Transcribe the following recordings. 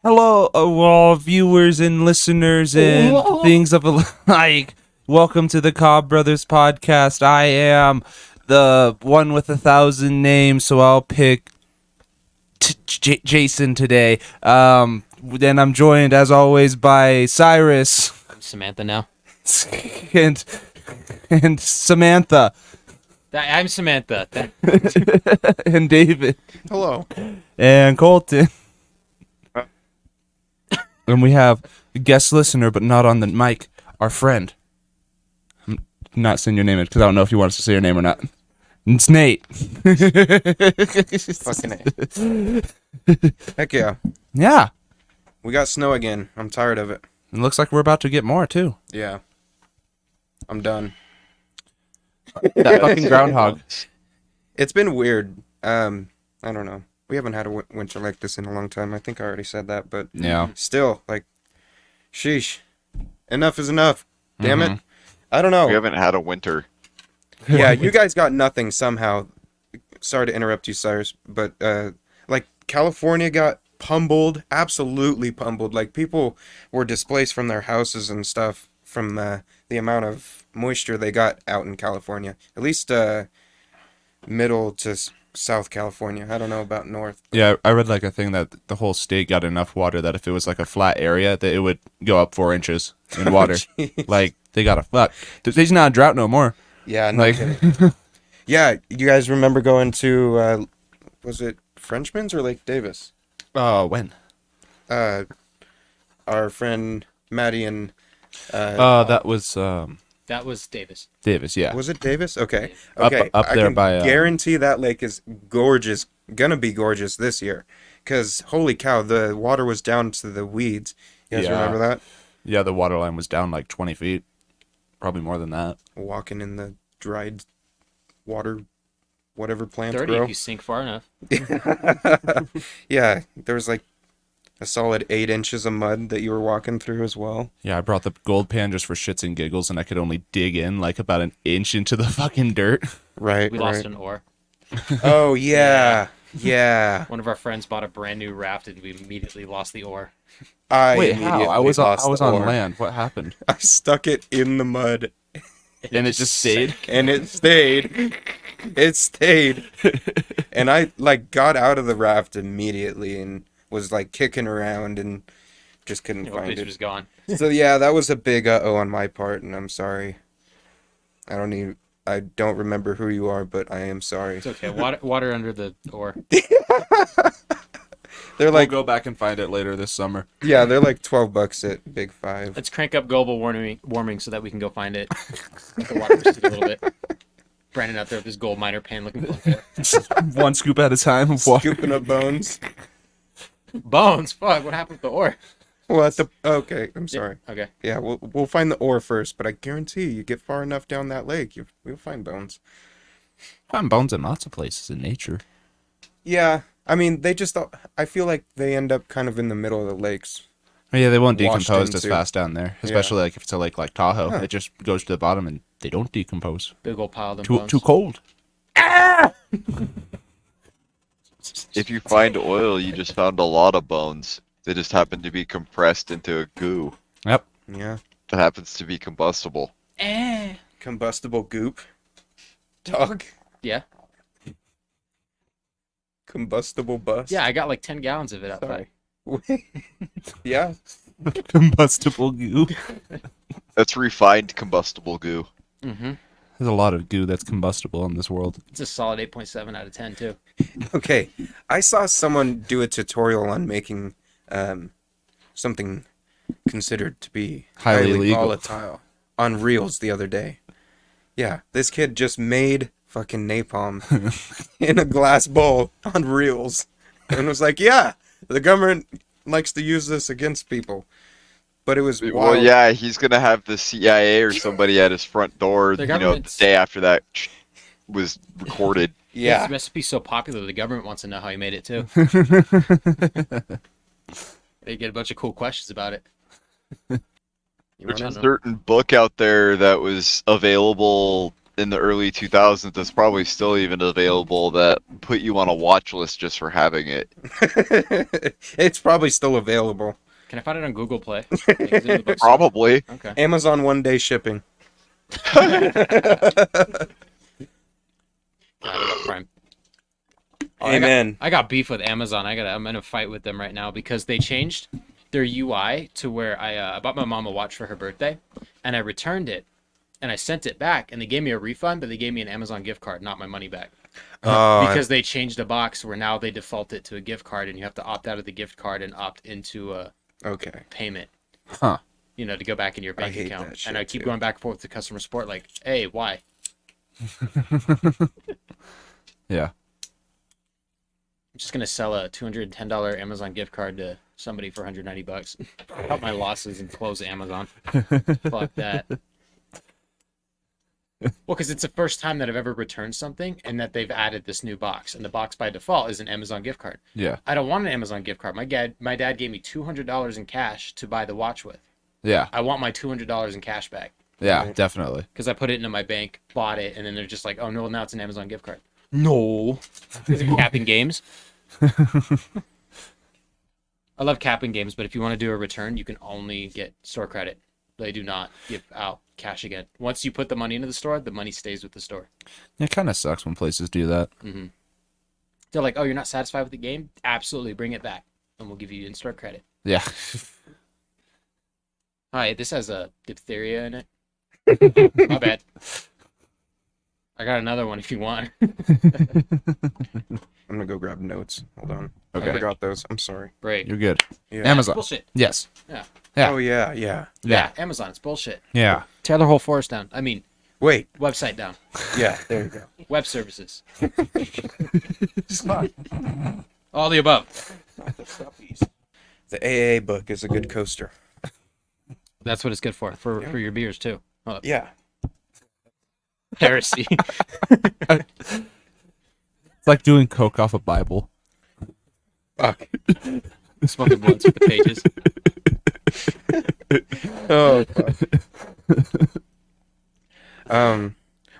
Hello, all viewers and listeners and things of a like. Welcome to the Cobb Brothers podcast. I am the one with 1,000 names, so I'll pick Jason today. Then I'm joined, as always, by Cyrus I'm Samantha now. and and Samantha I'm Samantha. and David Hello. and Colton. And we have a guest listener, but not on the mic, our friend. I'm not saying your name because I don't know if you want us to say your name or not. It's Nate. Fucking A. Heck yeah. Yeah. We got snow again. I'm tired of it. It looks like we're about to get more, too. Yeah. I'm done. That fucking groundhog. It's been weird. I don't know. We haven't had a winter like this in a long time. I think I already said that, but Yeah. still, like, sheesh. Enough is enough. Damn it. I don't know. We haven't had a winter. Yeah, you guys got nothing somehow. Sorry to interrupt you, Cyrus, but like California got pummeled, absolutely pummeled. Like people were displaced from their houses and stuff from the amount of moisture they got out in California. At least middle to South California. I don't know about north. Yeah, I read like a thing that the whole state got enough water that if it was like a flat area, that it would go up 4 inches in water. Jeez. Like, they got a fuck. There's not a drought no more. Yeah, no Like, kidding. Yeah, you guys remember going to was it Frenchman's or Lake Davis? when? Our friend Maddie and That was That was Davis. Davis, yeah. was it Davis? Okay. Up- Okay. up I there can by, guarantee that lake is gorgeous. Gonna be gorgeous this year. Cause holy cow, the water was down to the weeds. You guys Yeah. remember that? Yeah, the water line was down like 20 feet. Probably more than that. Walking in the dried water, whatever plants 30 grow. if you sink far enough. Yeah, there was like a solid 8 inches of mud that you were walking through as well. Yeah, I brought the gold pan just for shits and giggles, and I could only dig in like about an inch into the fucking dirt. Right. We right. lost an oar. Oh yeah, yeah. One of our friends bought a brand new raft and we immediately lost the oar. I Wait, how? I immediately was lost the on oar. land. What happened? I stuck it in the mud. And it just stayed? And it stayed. It stayed. And I like got out of the raft immediately and was like kicking around and just couldn't The find fish it. was gone. So yeah, that was a big uh-oh on my part, and I'm sorry. I don't remember who you are, but I am sorry. It's okay. Water under the oar. They're We'll like, go back and find it later this summer. yeah, they're like $12 at Big Five. Let's crank up global warming so that we can go find it. Let the water recede a little bit. Brandon out there with his gold miner pan looking for it. One scoop at a time of water. Scooping up bones. Bones. Fuck. What happened with the oar? What the? Okay, I'm sorry. Okay. Yeah, we'll find the ore first, but I guarantee you get far enough down that lake, we'll find bones. Find bones in lots of places in nature. Yeah, I mean I feel like they end up kind of in the middle of the lakes. Oh, yeah, they won't Washed decompose as into. fast down there, especially like if it's a lake like Tahoe. Huh. It just goes to the bottom and they don't decompose. Big old pile of them Too bones. too cold. If you find oil, you just found a lot of bones. They just happen to be compressed into a goo Yep. Yeah, that happens to be combustible. combustible goop. Dog. Yeah. Combustible bus. Yeah, I got like 10 gallons of it outside. Sorry. Yeah. Combustible goo. That's refined combustible goo. Mm-hmm. There's a lot of goo that's combustible in this world. It's a solid 8.7 out of 10 too. Okay. I saw someone do a tutorial on making something considered to be Highly legal. volatile on Reels the other day. Yeah, this kid just made fucking napalm in a glass bowl on Reels and was like, "Yeah, the government likes to use this against people." But it was Well, wild. yeah, he's gonna have the CIA or somebody at his front door, The the government's- day after that was recorded. Yeah. This recipe's so popular, the government wants to know how you made it too. They get a bunch of cool questions about it. You There's wanna a know? certain book out there that was available in the early 2000s that's probably still even available that put you on a watch list just for having it. It's probably still available. Can I find it on Google Play? Like, is it in the bookstore? Probably. Okay. Amazon 1-day shipping. Prime. Amen. I got beef with Amazon. I'm in a fight with them right now because they changed their UI to where I bought my mom a watch for her birthday, and I returned it, and I sent it back, and they gave me a refund, but they gave me an Amazon gift card, not my money back. Because they changed the box where now they default it to a gift card, and you have to opt out of the gift card and opt into a Okay. payment. Huh. You know, to go back in your bank hate account. that shit, And I keep too. going back and forth to customer support, like, hey, why? Yeah. I'm just gonna sell a $210 Amazon gift card to somebody for $190. Cut my losses and close Amazon. Fuck that. Well, because it's the first time that I've ever returned something and that they've added this new box, and the box by default is an Amazon gift card. Yeah. I don't want an Amazon gift card. My dad gave me $200 in cash to buy the watch with. Yeah. I want my $200 in cash back Yeah. Definitely. because I put it into my bank, bought it, and then they're just like, "Oh no, now it's an Amazon gift card." No, is it capping games? I love capping games, but if you want to do a return, you can only get store credit. They do not give out cash again. Once you put the money into the store, the money stays with the store. It kind of sucks when places do that. Mm-hmm. They're like, "Oh, you're not satisfied with the game? Absolutely, bring it back, and we'll give you in-store credit." Yeah. Hi, this has a diphtheria in it. My bad. I got another one if you want. I'm gonna go grab notes. Hold on. Okay. I forgot those. I'm sorry. Right. You're good. Yeah. Amazon. Bullshit. Yes. Yeah. Yeah. Oh yeah, yeah. Yeah. Amazon, it's bullshit. Yeah. Tear the whole forest down. I mean, Wait. website down. Yeah. There you go. Web services. All the above. The AA book is a good coaster. That's what it's good for your beers too. Oh, Yeah. heresy. It's like doing coke off a Bible. Fuck. Smoking blunts with the pages. Oh. Fuck.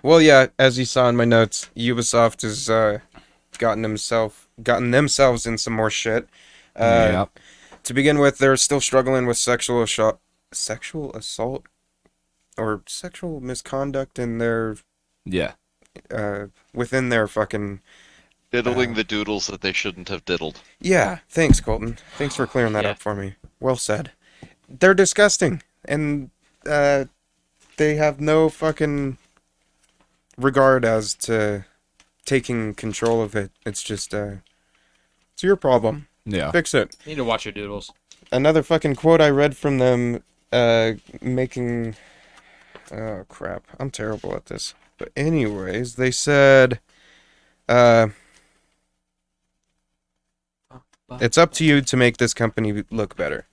Well, yeah. As you saw in my notes, Ubisoft has gotten themselves in some more shit. Yep. To begin with, they're still struggling with sexual assault or sexual misconduct in their Yeah. within their fucking. Diddling the doodles that they shouldn't have diddled. Yeah, thanks, Colton. Thanks for clearing that Yeah. up for me. Well said. They're disgusting, and they have no fucking regard as to taking control of it. It's just it's your problem. Yeah. Fix it. You need to watch your doodles. Another fucking quote I read from them, making. Oh crap! I'm terrible at this. But anyways, they said, it's up to you to make this company look better.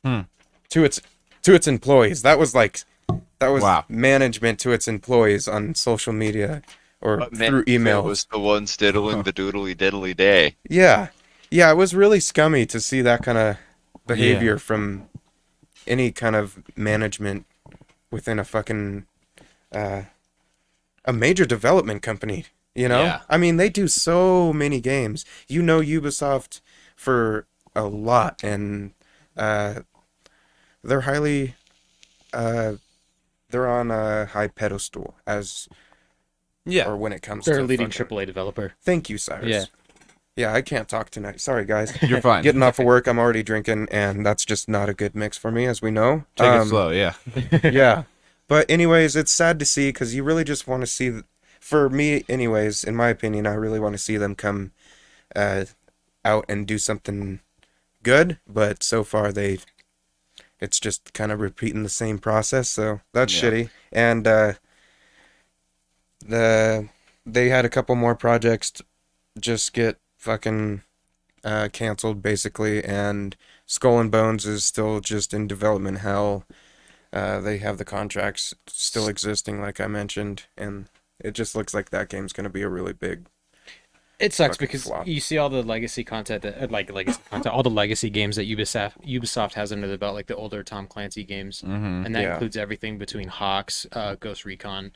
To its employees. That was Wow. management to its employees on social media or But through it emails. was the ones diddling the doodly diddly day. Yeah. Yeah, it was really scummy to see that kind of behavior from any kind of management within a fucking a major development company, you know? Yeah. I mean, they do so many games. You know Ubisoft for a lot, and they're highly they're on a high pedestal as Yeah. or when it comes They're to a leading fucking- AAA developer. Thank you, Cyrus. Yeah. Yeah, I can't talk tonight. Sorry, guys. You're fine. Getting off of work, I'm already drinking, and that's just not a good mix for me, as we know. Take it slow. Yeah. Yeah. But anyways, it's sad to see because you really just want to see, for me, anyways, in my opinion, I really want to see them come out and do something good. But so far, it's just kind of repeating the same process. So that's Yeah. shitty. And they had a couple more projects just get fucking canceled basically, and Skull and Bones is still just in development hell. They have the contracts still existing, like I mentioned, and it just looks like that game's gonna be a really big. It sucks Fucking because flop. you see all the legacy content all the legacy games that Ubisoft has under the belt, like the older Tom Clancy games, Mm-hmm. and that Yeah. includes everything between Hawks, Ghost Recon,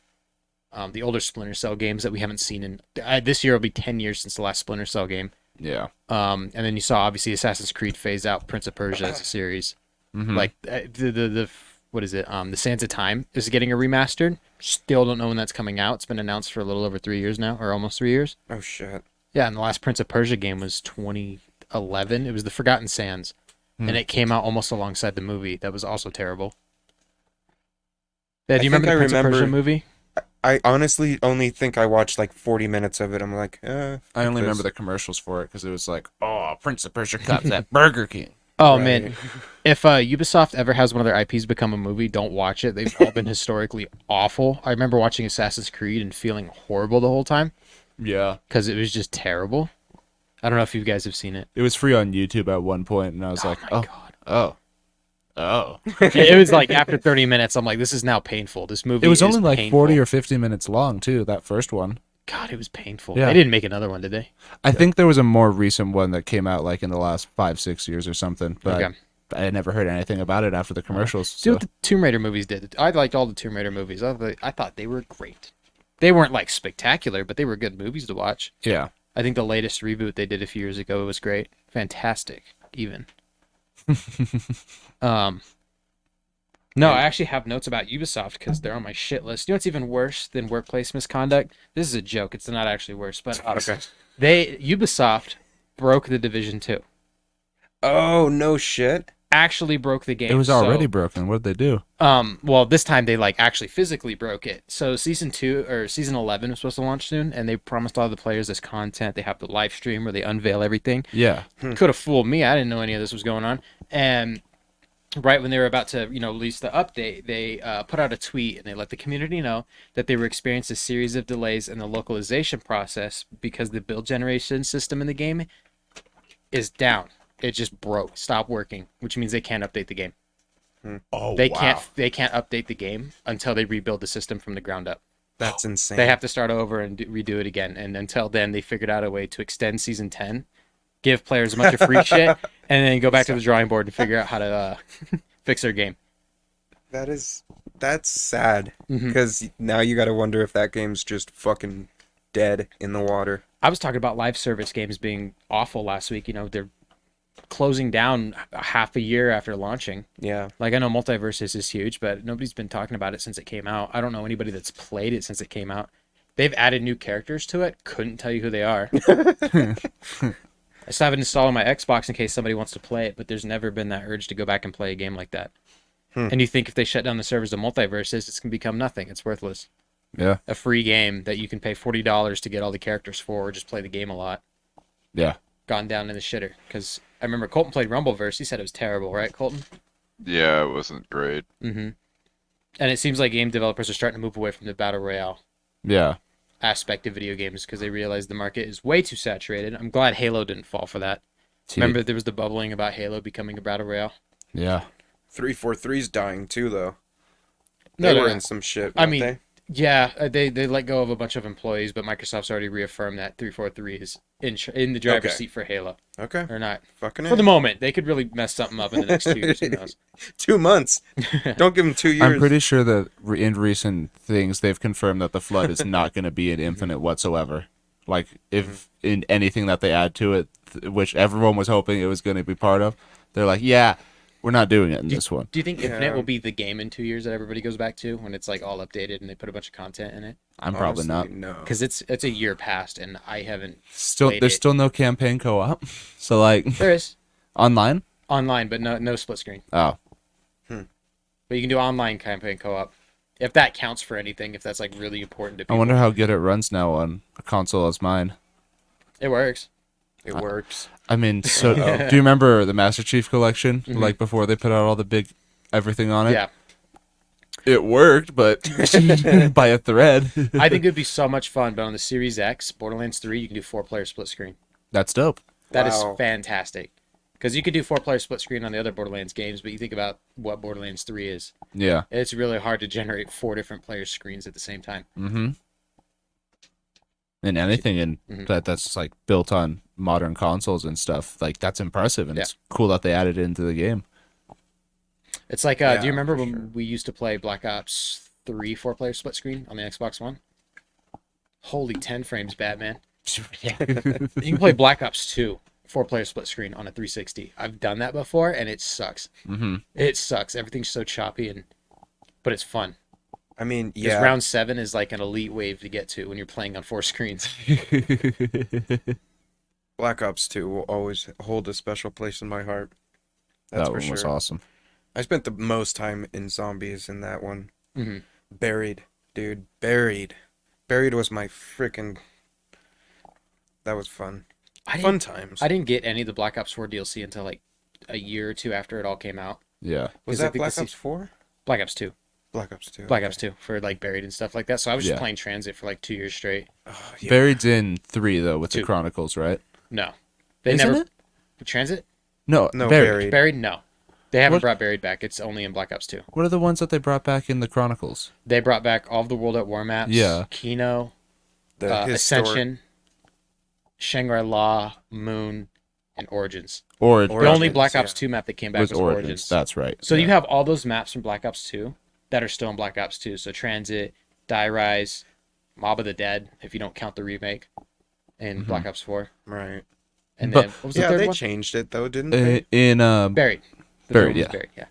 the older Splinter Cell games that we haven't seen in this year will be 10 years since the last Splinter Cell game. Yeah. And then you saw obviously Assassin's Creed phase out Prince of Persia as a series. Mhm. Like the what is it? The Sands of Time is getting a remastered. Still don't know when that's coming out. It's been announced for a little over 3 years now, or almost 3 years. Oh shit. Yeah, and the last Prince of Persia game was 2011. It was The Forgotten Sands, and it came out almost alongside the movie. That was also terrible. Yeah, do you remember the Prince of Persia movie? I honestly only think I watched like 40 minutes of it. I'm like, I only remember the commercials for it because it was like, oh, Prince of Persia cups at Burger King. Oh Right. man, if Ubisoft ever has one of their IPs become a movie, don't watch it. They've all been historically awful. I remember watching Assassin's Creed and feeling horrible the whole time Yeah. because it was just terrible. I don't know if you guys have seen it. It was free on YouTube at one point, and I was like, my oh. It was like after 30 minutes, I'm like, this is now painful. This movie. It was is only like painful. 40 or 50 minutes long, too, that first one. God, it was painful. Yeah. They didn't make another one, did they? I think there was a more recent one that came out like in the last 5-6 years or something, but Okay. I had never heard anything about it after the commercials. See So. what the Tomb Raider movies did. I liked all the Tomb Raider movies. I thought they were great. They weren't like spectacular, but they were good movies to watch. Yeah. I think the latest reboot they did a few years ago was great. Fantastic, even. No, I actually have notes about Ubisoft because they're on my shit list. You know what's even worse than workplace misconduct? This is a joke. It's not actually worse, but Ubisoft broke the Division 2. oh no shit. Actually broke the game. It was already So, broken. What did they do? well, this time they like actually physically broke it. So season 2 or season 11 was supposed to launch soon, and they promised all the players this content. They have the live stream where they unveil everything. Yeah. Could have fooled me. I didn't know any of this was going on. And right when they were about to, release the update, they put out a tweet and they let the community know that they were experiencing a series of delays in the localization process because the build generation system in the game is down. It just broke, stopped working, which means they can't update the game. Oh, They can't update the game until they rebuild the system from the ground up. That's insane. They have to start over and redo it again. And until then, they figured out a way to extend season 10, give players a bunch of free shit, and then go back to the drawing board and figure out how to fix their game. That's sad Mhm. because now you got to wonder if that game's just fucking dead in the water. I was talking about live service games being awful last week. They're closing down half a year after launching. Yeah. Like, I know Multiverses is huge, but nobody's been talking about it since it came out. I don't know anybody that's played it since it came out. They've added new characters to it. Couldn't tell you who they are. I still have it installed on my Xbox in case somebody wants to play it, but there's never been that urge to go back and play a game like that. And you think if they shut down the servers of Multiverses, it's going to become nothing. It's worthless. Yeah. A free game that you can pay $40 to get all the characters for or just play the game a lot. Yeah. Gone down in the shitter. Because I remember Colton played Rumbleverse. He said it was terrible, right, Colton? Yeah, it wasn't great. Mm-hmm. And it seems like game developers are starting to move away from the Battle Royale Yeah. aspect of video games because they realize the market is way too saturated. I'm glad Halo didn't fall for that. Remember there was the bubbling about Halo becoming a Battle Royale? Yeah. 343's dying too, though. No, They no, were no. in some shit. I weren't mean, they? yeah, they let go of a bunch of employees, but Microsoft's already reaffirmed that 343 is in the driver's Okay. seat for Halo. Okay. Or not. Fucking For the it. moment. They could really mess something up in the next 2 years. Who knows? 2 months. Don't give them 2 years. I'm pretty sure that in recent things they've confirmed that the flood is not going to be an infinite whatsoever. Like if in anything that they add to it, which everyone was hoping it was going to be part of, they're like, yeah, we're not doing it in this one. Do you think Infinite Yeah. will be the game in 2 years that everybody goes back to when it's like all updated and they put a bunch of content in it? I'm probably not. Honestly, no. Because it's a year past and I haven't. Still, played there's it. still no campaign co-op. So like There is online. online, but no split screen. Oh, But you can do online campaign co-op if that counts for anything. If that's like really important to I people. wonder how good it runs now on a console as mine. It works. It works. I mean, so do you remember the Master Chief Collection? Mhm. Like before they put out all the big everything on it. Yeah, It worked, but by a thread. I think it'd be so much fun. But on the Series X, Borderlands 3, you can do 4-player split screen. That's dope. That is Wow. fantastic. Because you could do 4-player split screen on the other Borderlands games, but you think about what Borderlands 3 is. Yeah. It's really hard to generate 4 different player screens at the same time. Mm-hmm. And anything in Mhm. that's like built on modern consoles and stuff, like that's impressive, and Yeah. it's cool that they added it into the game. It's like, Yeah, do you remember for when sure. we used to play Black Ops 3 4-player split screen on the Xbox One? Holy 10 frames, Batman. You can play Black Ops 2 4-player split screen on a 360. I've done that before, and it sucks. Mm-hmm. It sucks. Everything's so choppy, but it's fun. I mean, Because yeah. round 7 is like an elite wave to get to when you're playing on 4 screens. Black Ops 2 will always hold a special place in my heart. That's That for one sure. was awesome. I spent the most time in zombies in that one. Mm-hmm. Buried, dude. Buried. Buried was my freaking. That was fun. Fun times. I didn't get any of the Black Ops 4 DLC until like a year or two after it all came out. Yeah. Was 'Cause I that think Black the Ops 4? Black Ops 2. Black Ops 2. Black okay. Ops 2 for like Buried and stuff like that. So I was just Yeah. playing Transit for like 2 years straight. Oh, yeah. Buried's in 3 though with the 2. Chronicles, right? No. They Isn't never. it? Transit? No, No, Buried. Buried. Buried? No. They haven't What? brought Buried back. It's only in Black Ops 2. What are the ones that they brought back in the Chronicles? They brought back all of the World at War maps. Yeah. Kino, The historic- Ascension, Shangri-La, Moon, and Origins. Origins. The only Origins, Black Ops yeah. 2 map that came back was was Origins. Origins. That's right. So yeah. you have all those maps from Black Ops 2 that are still in Black Ops 2. So Transit, Die Rise, Mob of the Dead, if you don't count the remake, and Mhm. Black Ops 4. Right. And But- then, what was the Yeah, third they one? changed it though, didn't they? in Buried. The Buried, third one was yeah. Buried, yeah.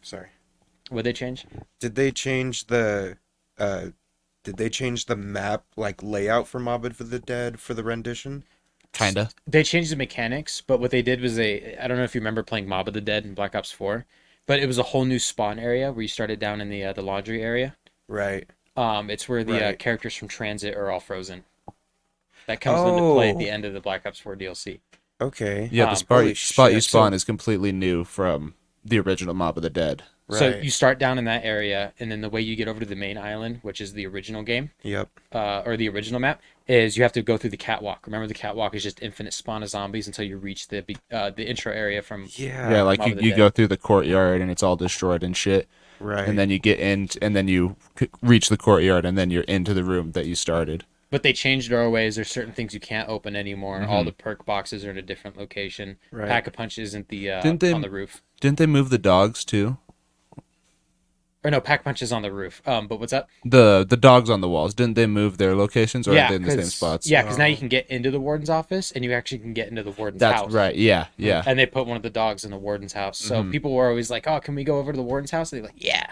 Sorry. What'd they change? Did they change the map like layout for Mob of the Dead for the rendition? kinda. They changed the mechanics, but what they did was I don't know if you remember playing Mob of the Dead in Black Ops 4, but it was a whole new spawn area where you started down in the laundry area. Right. It's where the Right. characters from Transit are all frozen. That comes into play at Oh. the end of the Black Ops 4 DLC. Okay. Yeah, the holy spot you shit. spawn is completely new from the original Mob of the Dead. So Right. you start down in that area, and then the way you get over to the main island, which is the original game, Yep. or the original map, is you have to go through the catwalk. Remember, the catwalk is just infinite spawn of zombies until you reach the intro area from. Yeah. Yeah, like Mob of the you Dead. go through the courtyard and it's all destroyed and shit, Right. and then you get in, and then you reach the courtyard, and then you're into the room that you started. But they changed doorways. There's certain things you can't open anymore. Mhm. All the perk boxes are in a different location. Right. Pack a Punch isn't the Didn't they- on the roof. Didn't they move the dogs too? Or no, Pack a Punch is on the roof. But what's up? The dogs on the walls, didn't they move their locations, or are they in the same 'cause- spots? Yeah, because now you Oh. can get into the warden's office, and you actually can get into the warden's That's house. right. Yeah, yeah. And they put one of the dogs in the warden's house. So Mhm. people were always like, "Oh, can we go over to the warden's house?" And they're like, "Yeah."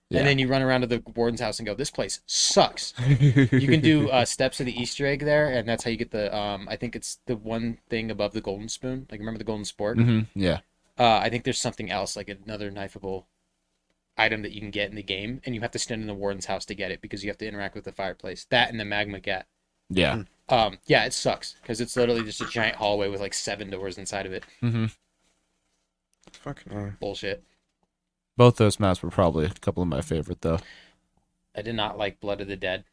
Yeah. And then you run around to the warden's house and go, "This place sucks." You can do steps to the Easter egg there, and that's how you get the. I think it's the one thing above the golden spoon. Like, remember the golden sport? Yeah. I think there's something else, like another knifeable item that you can get in the game, and you have to stand in the warden's house to get it because you have to interact with the fireplace. That and the magma gat. Yeah. Yeah, it sucks because it's literally just a giant hallway with like 7 doors inside of it. Mm-hmm. Fucking. Bullshit. Both those maps were probably a couple of my favorite, though. I did not like Blood of the Dead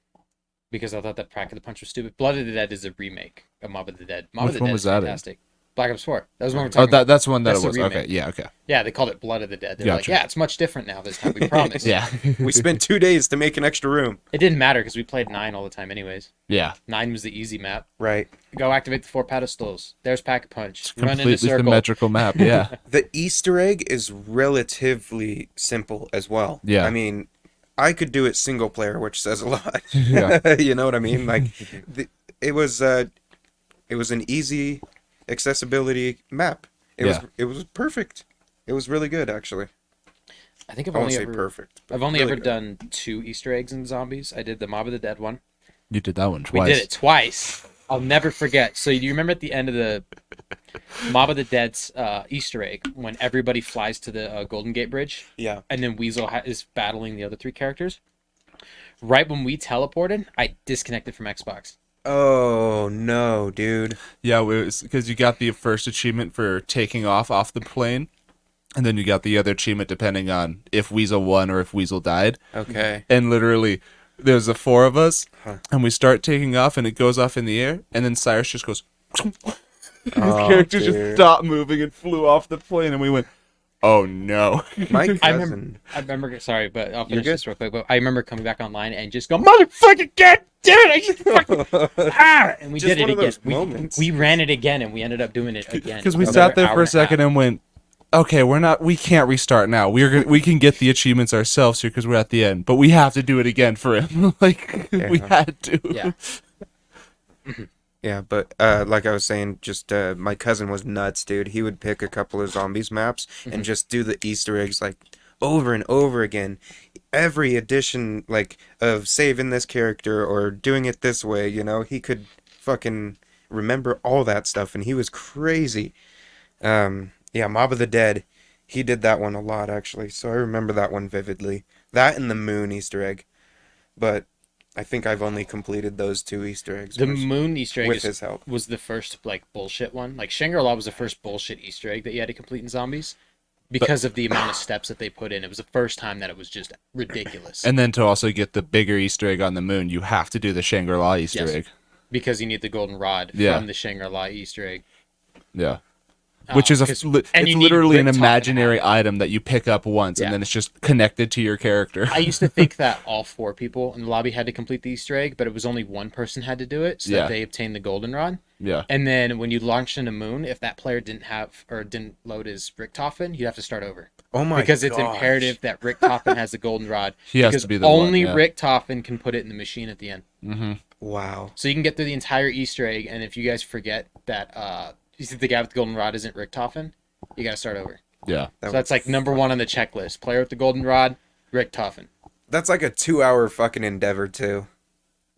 because I thought that Pack of the Punch was stupid. Blood of the Dead is a remake of Mob of the Dead. Mob Which of the one Dead was is that in? fantastic. Black Ops 4. That was one we're Oh, talking about. that's one that That's it was. the Okay. remake. Yeah. Okay. Yeah, they called it Blood of the Dead. They're like, Gotcha. yeah, it's much different now this time. We promise. Yeah. We spent 2 days to make an extra room. It didn't matter because we played 9 all the time anyways. Yeah. 9 was the easy map. Right. Go activate the 4 pedestals. There's Pack a Punch. Run into Completely circle. symmetrical map. Yeah. The Easter egg is relatively simple as well. Yeah. I mean, I could do it single player, which says a lot. Yeah. You know what I mean? Like, it was an easy accessibility map. It was perfect. It was really good, actually. I think I won't say I've perfect. but only really ever good. done 2 Easter eggs in zombies. I did the Mob of the Dead one. You did that one We twice. did it twice. I'll never forget. So do you remember at the end of the Mob of the Dead's Easter egg when everybody flies to the Golden Gate Bridge Yeah. and then Weasel is battling the other 3 characters? Right when we teleported, I disconnected from Xbox. Oh no, dude. Yeah, it was because you got the first achievement for taking off the plane, and then you got the other achievement depending on if Weasel won or if Weasel died. Okay. And literally, there's the 4 of us, Huh. and we start taking off, and it goes off in the air, and then Cyrus just goes. His Oh, character just dude. stopped moving and flew off the plane, and we went, "Oh no!" My cousin. I remember, sorry, but I'll finish good. this real quick. But I remember coming back online and just go, "Motherfucker, god damn it! I just fucking and we Just did it one of again. those moments. We ran it again, and we ended up doing it again Because we Another sat there hour for a and second half. and went, "Okay, we can't restart now. We can get the achievements ourselves here because we're at the end, but we have to do it again for him. Like we Yeah. had to." Yeah. Yeah, but like I was saying, just my cousin was nuts, dude. He would pick a couple of zombies maps and just do the Easter eggs like over and over again. Every edition, like of saving this character or doing it this way, he could fucking remember all that stuff, and he was crazy. Yeah, Mob of the Dead, he did that one a lot actually, so I remember that one vividly. That and the moon Easter egg, but I think I've only completed those two Easter eggs The moon Easter egg with his help. was the first like bullshit one. Like Shangri-La was the first bullshit Easter egg that you had to complete in zombies because of the amount of steps that they put in. It was the first time that it was just ridiculous. And then to also get the bigger Easter egg on the moon, you have to do the Shangri-La Easter Yes. egg. Because you need the golden rod Yeah. from the Shangri-La Easter egg. Yeah. Which is it's and you need literally an Rick Toppin imaginary to have item that you pick up once, Yeah. and then it's just connected to your character. I used to think that all 4 people in the lobby had to complete the Easter egg, but it was only one person had to do it, so Yeah. that they obtained the goldenrod. Yeah. And then when you launched into Moon, if that player didn't have or didn't load his Richtofen, you'd have to start over. Oh my Because it's gosh. imperative that Richtofen has the goldenrod. He has because to be the one, only yeah. Richtofen can put it in the machine at the end. Mm-hmm. Wow. So you can get through the entire Easter egg, and if you guys forget that you think the guy with the goldenrod isn't Richtofen, you gotta start over. Yeah. So that's like number 1 on the checklist. Player with the goldenrod, Richtofen. That's like a 2-hour fucking endeavor too.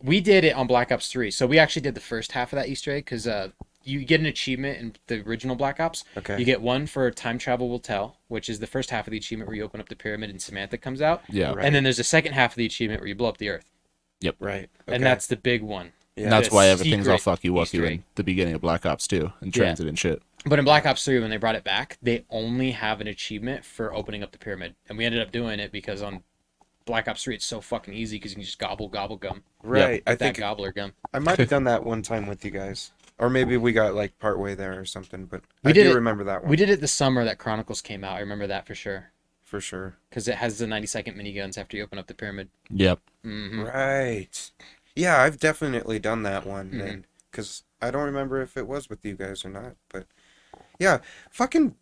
We did it on Black Ops 3. So we actually did the first half of that Easter egg because you get an achievement in the original Black Ops. Okay. You get one for Time Travel Will Tell, which is the first half of the achievement where you open up the pyramid and Samantha comes out. Yeah. Right. And then there's a second half of the achievement where you blow up the Earth. Right. And Okay. that's the big one. Yeah. And that's The why everything's all secret fucky wucky Easter egg. in the beginning of Black Ops 2 and Yeah. Transit and shit. But in Black Ops 3, when they brought it back, they only have an achievement for opening up the pyramid. And we ended up doing it because on Black Ops 3, it's so fucking easy because you can just gobble gum. Right. I That think gobbler gum. I might have done that one time with you guys. Or maybe we got like partway there or something, but We I did do it- remember that one We did it the summer that Chronicles came out. I remember that for sure. for sure. Because it has the 90-second miniguns after you open up the pyramid. Yep. Hmm. Right. Yeah, I've definitely done that one Mhm. then, because I don't remember if it was with you guys or not, but yeah, fucking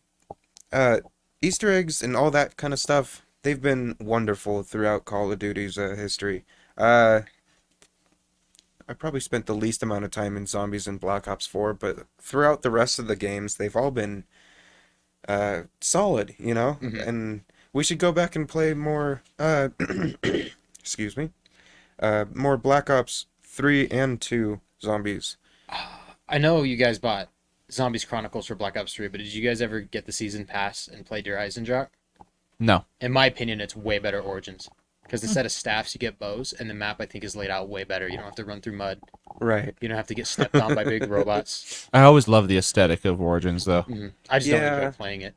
Easter eggs and all that kind of stuff. They've been wonderful throughout Call of Duty's history. I probably spent the least amount of time in Zombies and Black Ops 4, but throughout the rest of the games, they've all been solid, Mhm. and we should go back and play more, excuse me, more Black Ops 3 and 2 Zombies. I know you guys bought Zombies Chronicles for Black Ops 3, but did you guys ever get the season pass and play Der Eisendrache? No. In my opinion, it's way better Origins. Because instead of staffs, you get bows, and the map, I think, is laid out way better. You don't have to run through mud. Right. You don't have to get stepped on by big robots. I always love the aesthetic of Origins, though. I just don't Yeah. enjoy playing it.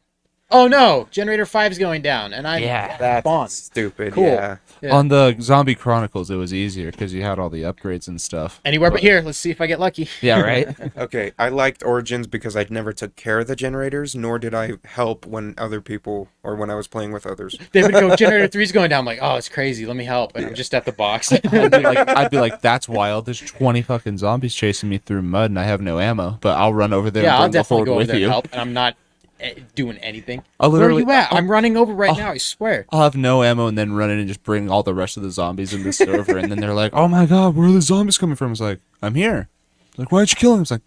Oh no! Generator 5's going down, and I'm That's spawned. stupid. Cool. Yeah. Yeah. On the Zombie Chronicles, it was easier because you had all the upgrades and stuff. Anywhere but here. Let's see if I get lucky. Yeah, right? Okay, I liked Origins because I never took care of the generators, nor did I help when other people or when I was playing with others. They would go, Generator 3's going down. I'm like, oh, it's crazy. Let me help. And I'm just at the box. I'd be like, that's wild. There's 20 fucking zombies chasing me through mud and I have no ammo, but I'll run over there Yeah, I'll and bring the definitely horde go over with there and you. help, and I'm not doing anything. I'll Where are literally, you at? I'm running over right now, I swear. I'll have no ammo and then run in and just bring all the rest of the zombies in the server. And then they're like, oh my god, where are the zombies coming from? It's like, I'm here. Like, why'd you kill him? It's like,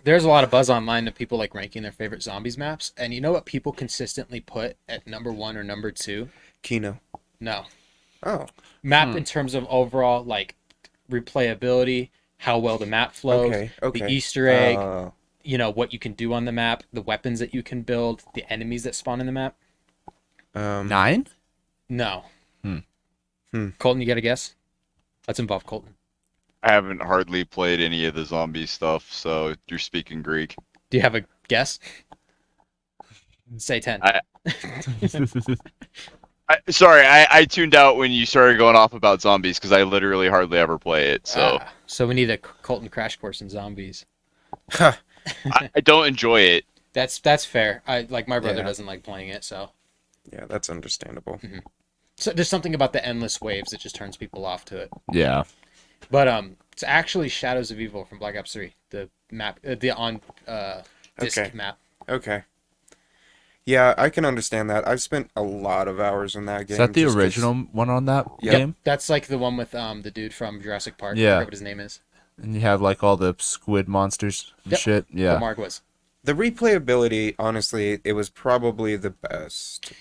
There's a lot of buzz online of people like ranking their favorite zombies maps, and you know what people consistently put at number 1 or number 2? Kino. No. Oh. Map in terms of overall, like, replayability, how well the map flows, Okay. the Easter egg, Oh. you know, what you can do on the map, the weapons that you can build, the enemies that spawn in the map. 9? No. Hmm. Colton, you got a guess? Let's involve Colton. I haven't hardly played any of the zombie stuff, so you're speaking Greek. Do you have a guess? Say 10. Sorry, I tuned out when you started going off about zombies because I literally hardly ever play it. So So we need a Colton crash course in zombies. Huh. I don't enjoy it. That's fair. I like my brother Yeah. doesn't like playing it, so Yeah, that's understandable. there's something about the endless waves that just turns people off to it. Yeah. But it's actually Shadows of Evil from Black Ops 3, the map, the on disc Okay. map. Okay. Yeah, I can understand that. I've spent a lot of hours in that game. Is that the just 'cause- original one on that Yep. game? That's like the one with the dude from Jurassic Park. Yeah. I forget what his name is. And you have like all the squid monsters and Yep. shit. What Yeah. Mark was. The replayability, honestly, it was probably the best.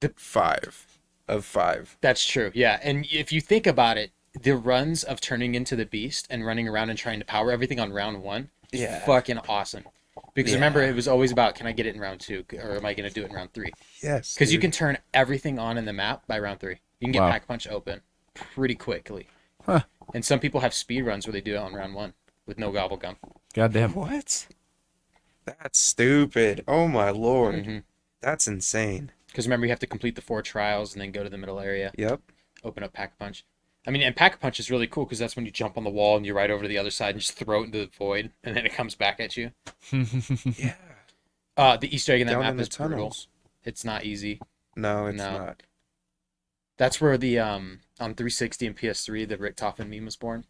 The- 5 of 5. That's true. Yeah, and if you think about it, the runs of turning into the beast and running around and trying to power everything on round 1 is Yeah. fucking awesome. Because remember, Yeah. it was always about, can I get it in round 2, or am I going to do it in round 3? Yes. Because you dude. can turn everything on in the map by round 3. You can get Wow. Pack Punch open pretty quickly. Huh. And some people have speed runs where they do it on round 1 with no gobble gum. Goddamn. What? That's stupid. Oh my lord. Mm-hmm. That's insane. Because remember, you have to complete the 4 trials and then go to the middle area, Yep. open up Pack Punch. I mean, and Pack Punch is really cool because that's when you jump on the wall and you ride over to the other side and just throw it into the void, and then it comes back at you. Yeah. The Easter egg in that Down map in the is brutal. tunnels. It's not easy. No, it's No. not. That's where the on 360 and PS3 the Richtofen meme was born.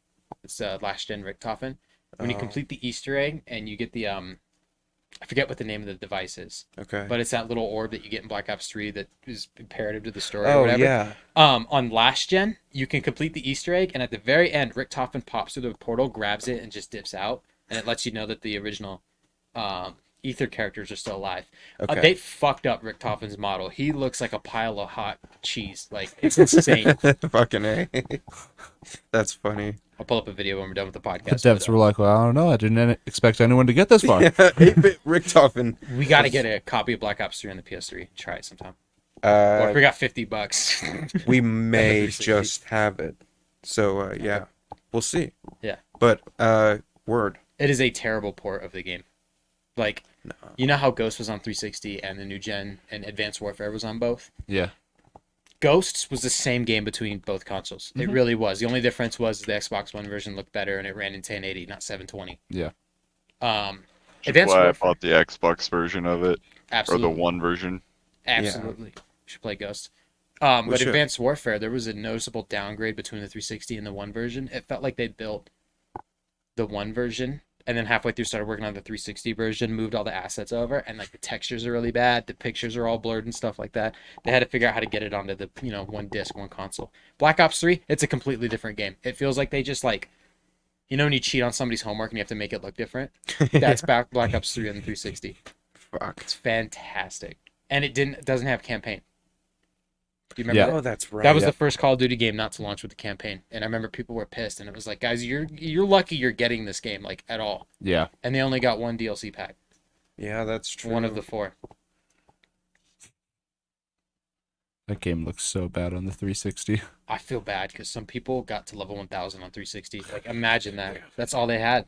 It's last gen Richtofen. When you Oh. complete the Easter egg and you get the I forget what the name of the device is, Okay. but it's that little orb that you get in Black Ops 3 that is imperative to the story or Oh whatever. yeah. On last gen, you can complete the Easter egg, and at the very end, Richtofen pops through the portal, grabs it, and just dips out, and it lets you know that the original Ether characters are still alive. Okay. They fucked up Richtofen's model. He looks like a pile of hot cheese. Like, it's insane. Fucking A. That's funny. I'll pull up a video when we're done with the The podcast. devs but, were like, well, I don't know. I didn't expect anyone to get this far. 8-bit Richtofen. we got to get a copy of Black Ops 3 on the PS3. Try it sometime. Or if we got $50. We may 360. just have it. So yeah, we'll see. Yeah. But word. It is a terrible port of the game. Like, No. you know how Ghost was on 360 and the new gen and Advanced Warfare was on both? Yeah. Ghosts was the same game between both consoles. It really was. The only difference was the Xbox One version looked better and it ran in 1080, not 720. Yeah. Advanced That's why I Warfare, bought the Xbox version of it, absolutely. or the one version. Absolutely. You should play Ghost. But should. Advanced Warfare, there was a noticeable downgrade between the 360 and the One version. It felt like they built the One version and then halfway through started working on the 360 version, moved all the assets over, and like the textures are really bad, the pictures are all blurred and stuff like that. They had to figure out how to get it onto the, one disc, one console. Black Ops 3, it's a completely different game. It feels like they just like, when you cheat on somebody's homework and you have to make it look different? That's Black Ops 3 on the 360. Fuck. It's fantastic. And it doesn't have campaign. Do you remember Yeah. that? Oh, that's right. That was the first Call of Duty game not to launch with the campaign. And I remember people were pissed and it was like, guys, you're lucky you're getting this game like at all. Yeah. And they only got one DLC pack. Yeah, that's true. One of the 4. That game looks so bad on the 360. I feel bad because some people got to level 1000 on 360. Like, imagine that. That's all they had.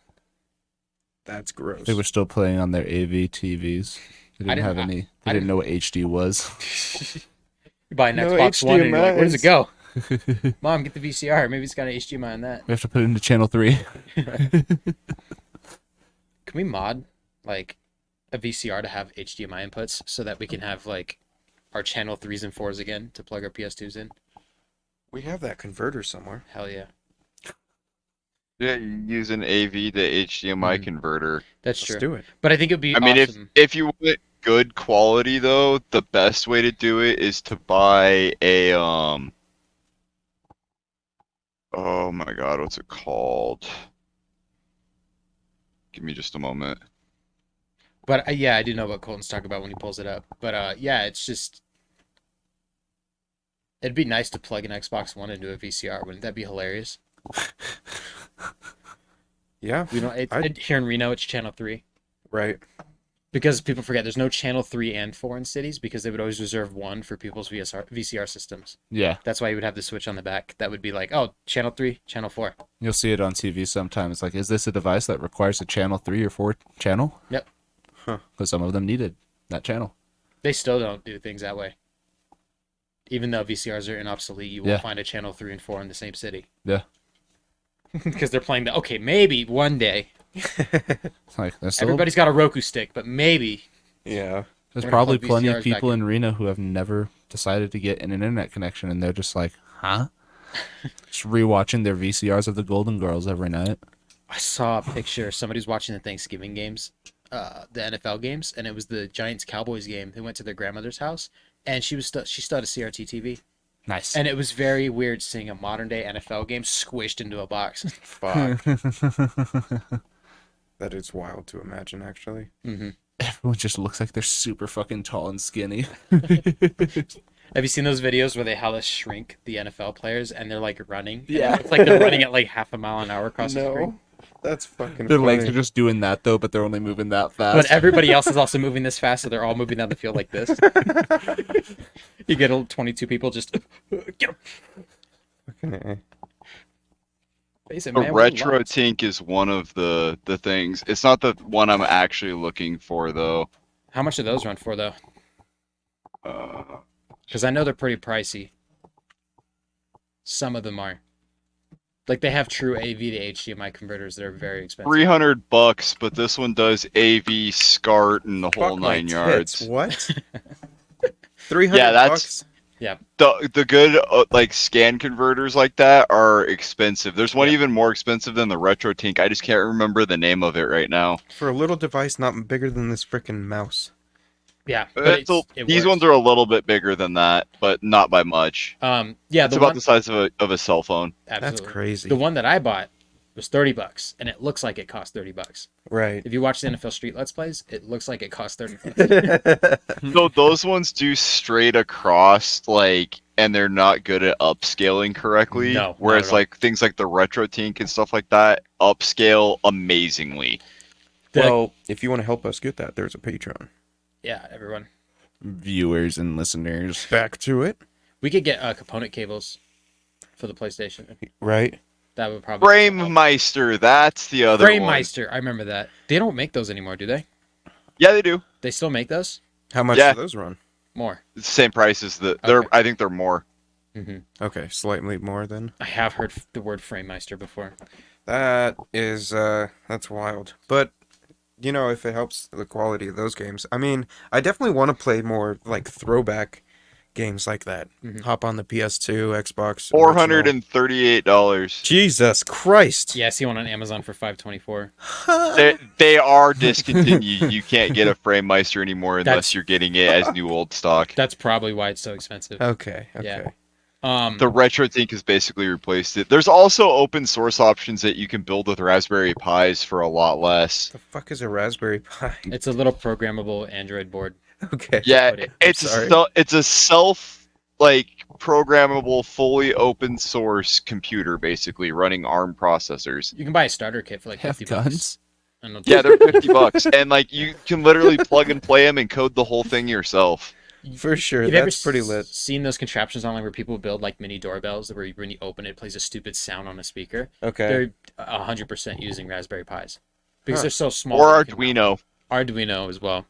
That's gross. They were still playing on their AV TVs. They didn't didn't- have any. They I didn't know what HD was. You buy an No Xbox One and you're like, where does it go? We Mom, get the VCR. Maybe it's got an HDMI on that. have to put it into channel 3. Can we mod like a VCR to have HDMI inputs so that we can have like our channel 3s and 4s again to plug our PS2s in? We have that converter somewhere. Hell yeah. Yeah, you use an AV to HDMI Mhm. converter. That's Let's true. do it. But I think it'd be I mean, awesome. if you want good quality though, the best way to do it is to buy a Oh my God, what's it called? Give me just a moment. But yeah, I do know what Colton's talking about when he pulls it up. But yeah, it's just it'd be nice to plug an Xbox One into a VCR. Wouldn't that be hilarious? Yeah. We don't here in Reno. It's channel 3 Right. because people forget there's no channel 3 and 4 in cities because they would always reserve one for people's VCR systems. Yeah. That's why you would have the switch on the back. That would be like, oh, channel 3, channel 4. You'll see it on TV sometimes. Like, is this a device that requires a channel 3 or 4 channel? Yep. Huh. Because some of them needed that channel. They still don't do things that way. Even though VCRs are obsolete, you will Yeah. find a channel 3 and 4 in the same city. Yeah. Because they're playing okay, maybe one day. It's like, Everybody's got a Roku stick, but maybe. Yeah. there's gonna probably plug plenty VCRs of people back in Reno who have never decided to get an internet connection, and they're just like, huh? Just rewatching their VCRs of the Golden Girls every night. I saw a picture. Somebody's watching the Thanksgiving games the NFL games, and it was the Giants Cowboys game. They went to their grandmother's house, and she still had a CRT TV. Nice. And it was very weird seeing a modern day NFL game squished into a box. Fuck. That is wild to imagine, actually. Mm-hmm. Everyone just looks like they're super fucking tall and skinny. Have you seen those videos where how they shrink the NFL players and they're like running? Yeah. It's like they're running at like half a mile an hour across the screen. That's fucking Their funny. legs are just doing that though, but they're only moving that fast. But everybody else is also moving this fast, so they're all moving down the field like this. You get 22 people just get 'em. Fucking A. Face it, A man, we're retro lost. tink is one of the things. It's not the one I'm actually looking for though. How much do those run for though? Uh, Because I know they're pretty pricey. Some of them are. Like they have true AV to HDMI converters that are very expensive. $300, but this one does AV, SCART, and the whole Fuck my 9 yards. tits. What? 300 Yeah, that's- bucks? The good like scan converters like that are expensive. There's one Yeah. even more expensive than the retro tink. I just can't remember the name of it right now. For a little device not bigger than this freaking mouse. Yeah, but it These works. ones are a little bit bigger than that, but not by much. Yeah, It's the about one, the size of a cell phone. absolutely. That's crazy. The one that I bought was $30, and it looks like it cost $30. Right. If you watch the NFL Street Let's Plays, it looks like it costs $30. So those ones do straight across, like, and they're not good at upscaling correctly. No, not Whereas at all. like things like the retro tink and stuff like that upscale amazingly. Well, if you want to help us get that, there's a Patreon. Yeah, everyone. Viewers and listeners. Back to it. We could get component cables for the PlayStation. Right. That would probably Framemeister, that's the other one. Framemeister. I remember that. They don't make those anymore, do they? Yeah, they do. They still make those? How much Yeah. do those run? More. It's the same price as the. They're. Okay. I think they're more. Hmm. Okay, slightly more then. I have heard the word Framemeister before. That is, that's wild. But, you know, if it helps the quality of those games. I mean, I definitely want to play more, like, throwback games like that. Mhm. Hop on the PS2, Xbox. $438. Jesus Christ. Yeah, I see one on Amazon for $524. They are discontinued. You can't get a Framemeister anymore unless That's- you're getting it as new old stock. That's probably why it's so expensive. Okay, okay. Yeah. The retro tink has basically replaced it. There's also open source options that you can build with Raspberry Pis for a lot less. The fuck is a Raspberry Pi? It's a little programmable Android board. Okay. Yeah, put it. it's a self like programmable, fully open source computer basically running ARM processors. You can buy a starter kit for like Have 50 guns? bucks. I don't know. Yeah, they're $50, and like you can literally plug and play them and code the whole thing yourself. For sure. Have That's you ever pretty lit. seen those contraptions online where people build like mini doorbells where when you open it, it plays a stupid sound on a speaker? Okay. They're 100% using Raspberry Pis because Huh. they're so small. Or they can mount. Arduino. Arduino as well.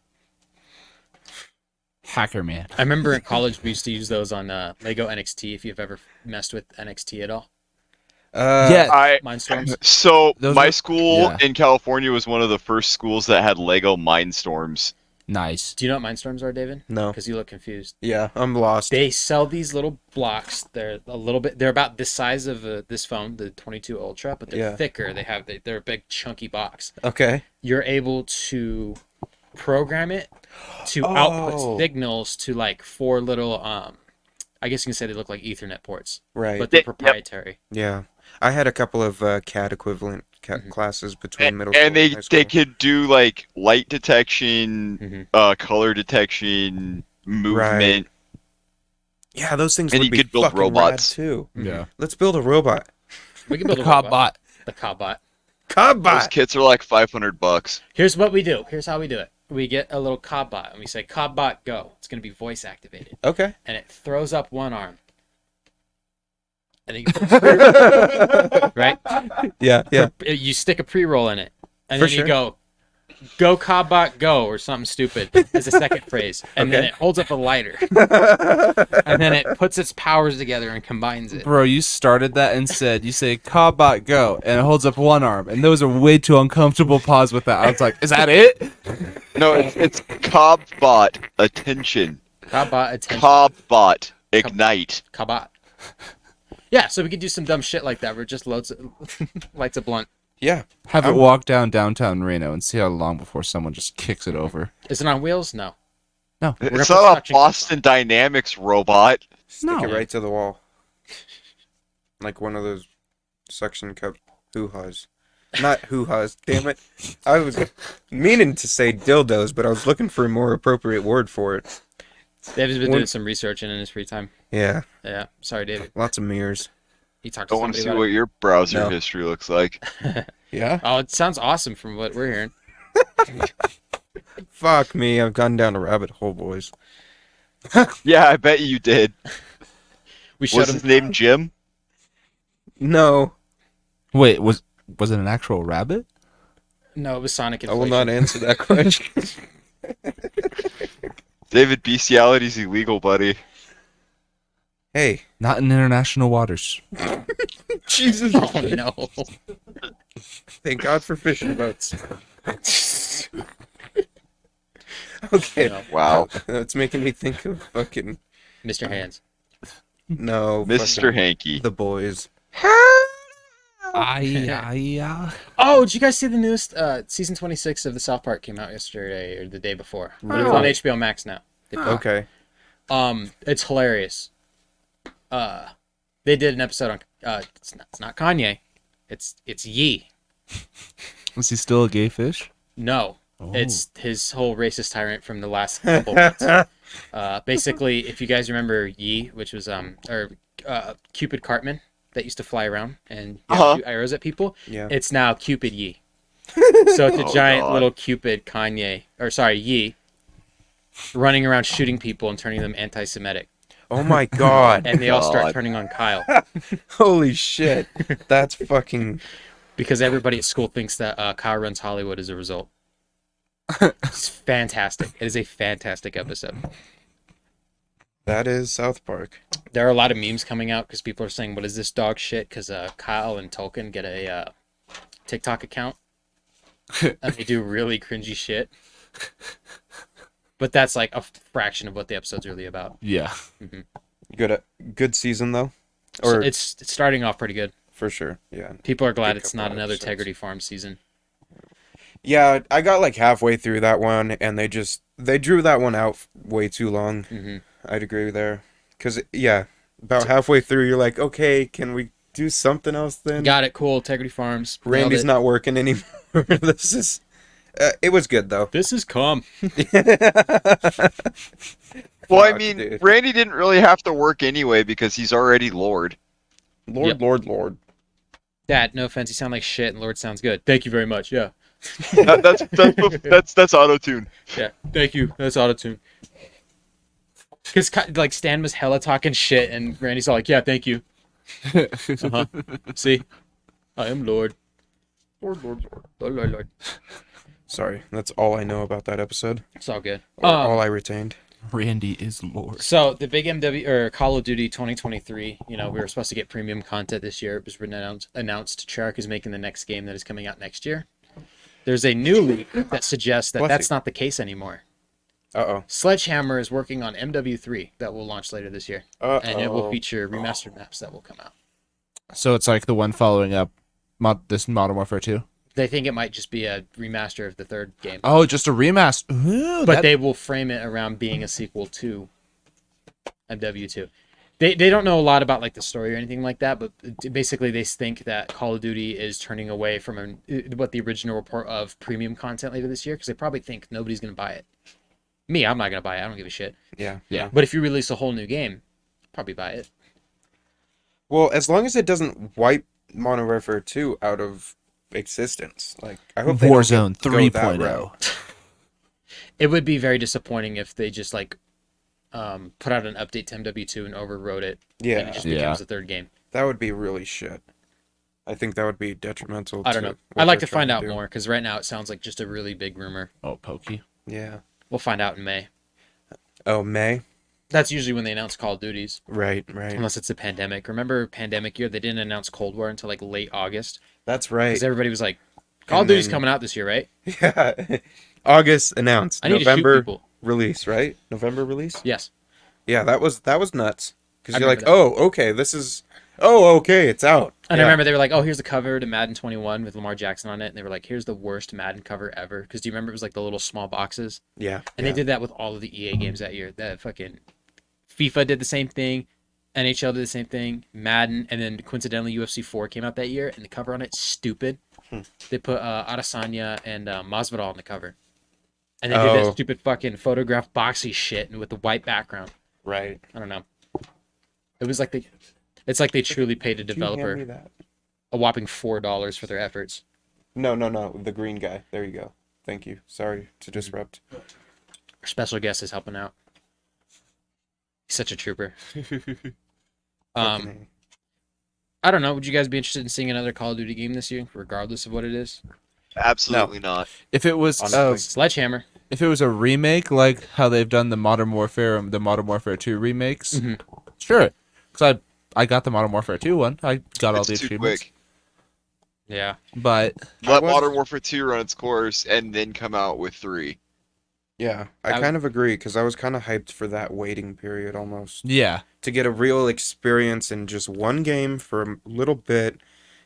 Hacker man. I remember in college we used to use those on Lego NXT. If you've ever messed with NXT at all, Yeah. Mindstorms. So Those my are- school yeah. in California was one of the first schools that had Lego Mindstorms. Nice. Do you know what Mindstorms are, David? No. Because you look confused. Yeah, I'm lost. They sell these little blocks. They're a little bit. They're about this size of this phone, the 22 Ultra, but they're Yeah. thicker. They're a big chunky box. Okay. You're able to program it to Oh. output signals to like 4 little I guess you can say they look like Ethernet ports, Right. but they're Yep. proprietary. Yeah. I had a couple of CAD equivalent Mhm. classes between middle school And they high school. they could do like light detection, Mhm. color detection, movement. Yeah, those things And would you be could build fucking robots. rad too. Yeah. Let's build a robot. We can build a Cobbot. robot. The Cobbot. Those Cobbot. kits are like $500. Here's what we do. Here's how we do it. We get a little Cobbot and we say Cobbot go. It's gonna be voice activated, Okay. and it throws up one arm. And then you right? Yeah, yeah. You stick a pre-roll in it, and For then sure. you go Cobbot go, or something stupid as a second phrase, and then Okay. it holds up a lighter, and then it puts its powers together and combines it. Bro, you started that and said, you say, Cobbot, go, and it holds up one arm. And those are way too uncomfortable pause with that. I was like, is that it? No, it's Cobbot attention. Cobbot attention. Cobbot ignite. Cobbot. Yeah, so we could do some dumb shit like that where it just lights a blunt. Yeah. Have it I'm- walk down downtown Reno and see how long before someone just kicks it over. Is it on wheels? No. No. We're gonna It's put not a suction cups Boston Dynamics robot. Stick No. it right to the wall. Like one of those suction cup hoo-has. Not hoo-has, damn it. I was meaning to say dildos, but I was looking for a more appropriate word for it. David's been When- doing some research in his free time. Yeah, Yeah. Sorry, David. lots of mirrors. He talked to Don't want to somebody see about what your browser No. history looks like. Yeah? it. Oh, it sounds awesome from what we're hearing. Fuck me, I've gone down a rabbit hole, boys. Yeah, I bet you did. We showed Was him. his name Jim? No, Wait, was it an actual rabbit? No, it was Sonic I Inflation. will not answer that question. David, bestiality's illegal, buddy. Hey, Not in international waters. Jesus. Oh no. Thank God for fishing boats. Okay, No. Wow. that's making me think of fucking... Mr. Hands. No, Mr. fucking Hanky. The Boys. Oh, did you guys see the newest season 26 of the South Park came out yesterday or the day before? It's on HBO Max now. Okay. It's hilarious. They did an episode on it's not Kanye. It's Ye. Is he still a gay fish? No. Oh. It's his whole racist tyrant from the last couple months. Basically, if you guys remember Ye, which was Cupid Cartman that used to fly around and shoot arrows at people, Yeah. it's now Cupid Ye. So it's a Oh, giant God. little Cupid Ye running around shooting people and turning them anti-Semitic. Oh my God. And they all start God. turning on Kyle Holy shit. That's fucking... because everybody at school thinks that Kyle runs Hollywood as a result. It's fantastic. It is a fantastic episode. That is South Park. There are a lot of memes coming out because people are saying, "What is this dog shit?" Because Kyle and Tolkien get a TikTok account and they do really cringy shit. But that's like a fraction of what the episode's really about. Yeah. Good season, though? So Or it's starting off pretty good. for sure, yeah. People are glad Good it's couple not another episodes. Tegrity Farm season. Yeah, I got like halfway through that one, and they drew that one out way too long. hmm I'd agree there. Because, yeah, about halfway through, you're like, okay, can we do something else then? Got it. Cool. Tegrity Farms. Nailed Randy's it. not working anymore. This is... it was good, though. This is calm. Well, I Fuck, mean, dude. Randy didn't really have to work anyway because he's already Lord. Yep. Lord. Dad, no offense, you sound like shit, and Lord sounds good. Thank you very much. Yeah. That's auto-tune. Yeah. Thank you. That's autotune. Because like Stan was hella talking shit, and Randy's all like, "Yeah, thank you." Uh-huh. See, I am Lord. Lord. Sorry, that's all I know about that episode. It's all good. Or all I retained. Randy is Lord. So the big MW or Call of Duty 2023, we were supposed to get premium content this year. It was announced Treyarch is making the next game that is coming out next year. There's a new leak that suggests that Bless that's you. not the case anymore. Uh-oh. Sledgehammer is working on MW3 that will launch later this year, and it will Uh-oh. feature remastered maps that will come out. So it's like the one following up this Modern Warfare 2? They think it might just be a remaster of the third game, Oh, just a remaster. Ooh, but that- they will frame it around being a sequel to MW2. They don't know a lot about like the story or anything like that, but basically they think that Call of Duty is turning away from what the original report of premium content later this year because they probably think nobody's going to buy it. Me, I'm not going to buy it. I don't give a shit. Yeah. Yeah. But if you release a whole new game, probably buy it. Well, as long as it doesn't wipe Modern Warfare 2 out of existence. Like, I hope they don't Warzone go that 3.0. route. It would be very disappointing if they just like put out an update to MW2 and overwrote it, and Yeah, it just Yeah. becomes a third game. that would be really shit. I think that would be detrimental. I don't know. what I'd like they're to find trying out do. more because right now it sounds like just a really big rumor. Oh, Pokey. Yeah. We'll find out in May. Oh, May? That's usually when they announce Call of Duties, Right. unless it's a pandemic. Remember pandemic year? They didn't announce Cold War until like late August That's right. because everybody was like, Call of And Duty's then- coming out this year, right? Yeah. August announced. I need to shoot November people. release, right? November release? Yes. Yeah, that was nuts. I Because you're like, remember oh, okay, this is Oh, okay, it's out. And Yeah. I remember they were like, "Oh, here's the cover to Madden 21 with Lamar Jackson on it," and they were like, "Here's the worst Madden cover ever." Because do you remember it was like the little small boxes? Yeah. And they did that with all of the EA games that year. That fucking FIFA did the same thing, NHL did the same thing, Madden, and then coincidentally UFC 4 came out that year, and the cover on it's stupid. They put Adesanya and Masvidal on the cover, and they did that Oh. stupid fucking photograph boxy shit with the white background. Right. I don't know. It was like it's like they truly paid a Can you hand me developer that? a whopping $4 for their efforts. No, the green guy. There you go. Thank you. Sorry to disrupt. Our special guest is helping out. He's such a trooper. Fucking I don't know. Would you guys be interested in seeing another Call of Duty game this year, regardless of what it is? Absolutely not. If it was Honestly. Sledgehammer. if it was a remake, like how they've done the Modern Warfare and the Modern Warfare 2 remakes, sure. Because I got the Modern Warfare 2 one. I got all the It's too achievements. quick. Yeah. But Let was- Modern Warfare 2 run its course and then come out with 3. Yeah, I kind of agree because I was kind of hyped for that waiting period almost yeah, to get a real experience in just one game for a little bit,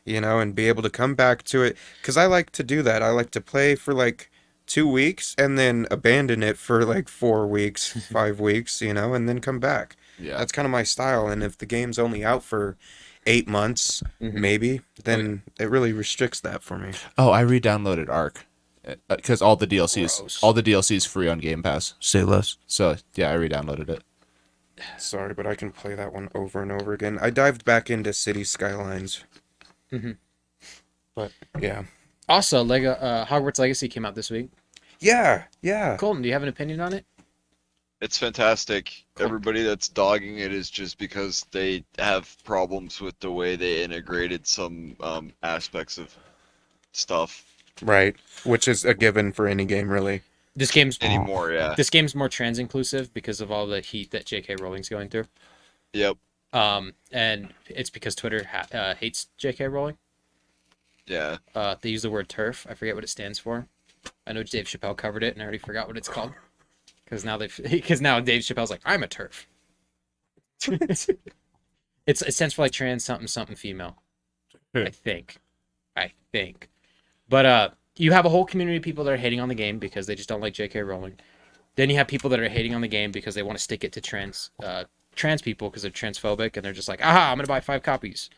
and be able to come back to it. Because I like to do that. I like to play for like 2 weeks and then abandon it for like 4 weeks, 5 weeks, and then come back. yeah. That's kind of my style. And if the game's only out for 8 months, maybe, then it really restricts that for me. Oh, I re-downloaded Ark because all the Gross. DLCs free on Game Pass. Say less. So yeah, I re-downloaded it. Sorry, but I can play that one over and over again. I dived back into City Skylines. But yeah. Also, Hogwarts Legacy came out this week. Yeah. Colton, do you have an opinion on it? It's fantastic. Everybody that's dogging it is just because they have problems with the way they integrated some aspects of stuff Right. Which is a given for any game, really. This game's anymore. Yeah. This game's more trans inclusive because of all the heat that J.K. Rowling's going through. Yep. And it's because Twitter hates J.K. Rowling. Yeah. They use the word TERF. I forget what it stands for. I know Dave Chappelle covered it, and I already forgot what it's called. Because now Dave Chappelle's like, I'm a TERF. It stands for like trans something female. I think. But you have a whole community of people that are hating on the game because they just don't like J.K. Rowling. Then you have people that are hating on the game because they want to stick it to trans people because they're transphobic and they're just like, aha, I'm gonna buy 5 copies.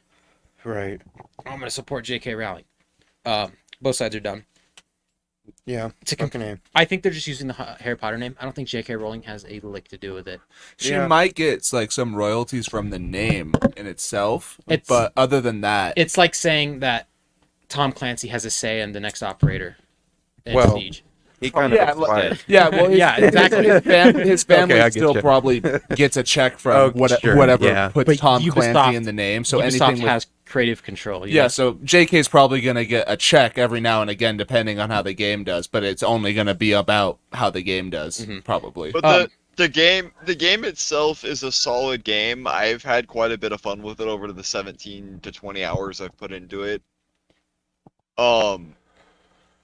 Right. I'm gonna support J.K. Rowling. Both sides are dumb. Yeah. Fucking A. I think they're just using the Harry Potter name. I don't think J.K. Rowling has a lick to do with it. She Yeah. might get like some royalties from the name in itself, It's- but other than that, It's like saying that Tom Clancy has a say in the next operator in Well, Siege. He kind yeah, of expired. yeah, well, Yeah, exactly. His family Okay, I get still you. probably gets a check from Oh, sure, whatever yeah. puts But Tom Ubisoft- Clancy in the name. So Ubisoft anything with, has creative control. yeah, so JK's probably gonna get a check every now and again, depending on how the game does. But it's only gonna be about how the game does, probably. But the game itself is a solid game. I've had quite a bit of fun with it over the 17 to 20 hours I've put into it.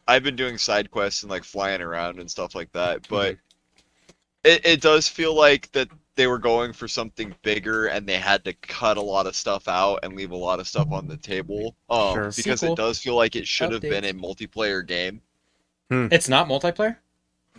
I've been doing side quests and like flying around and stuff like that, but it does feel like that they were going for something bigger and they had to cut a lot of stuff out and leave a lot of stuff on the table. Sure. Because Sequel. it does feel like it should have been Updates. a multiplayer game. It's not multiplayer?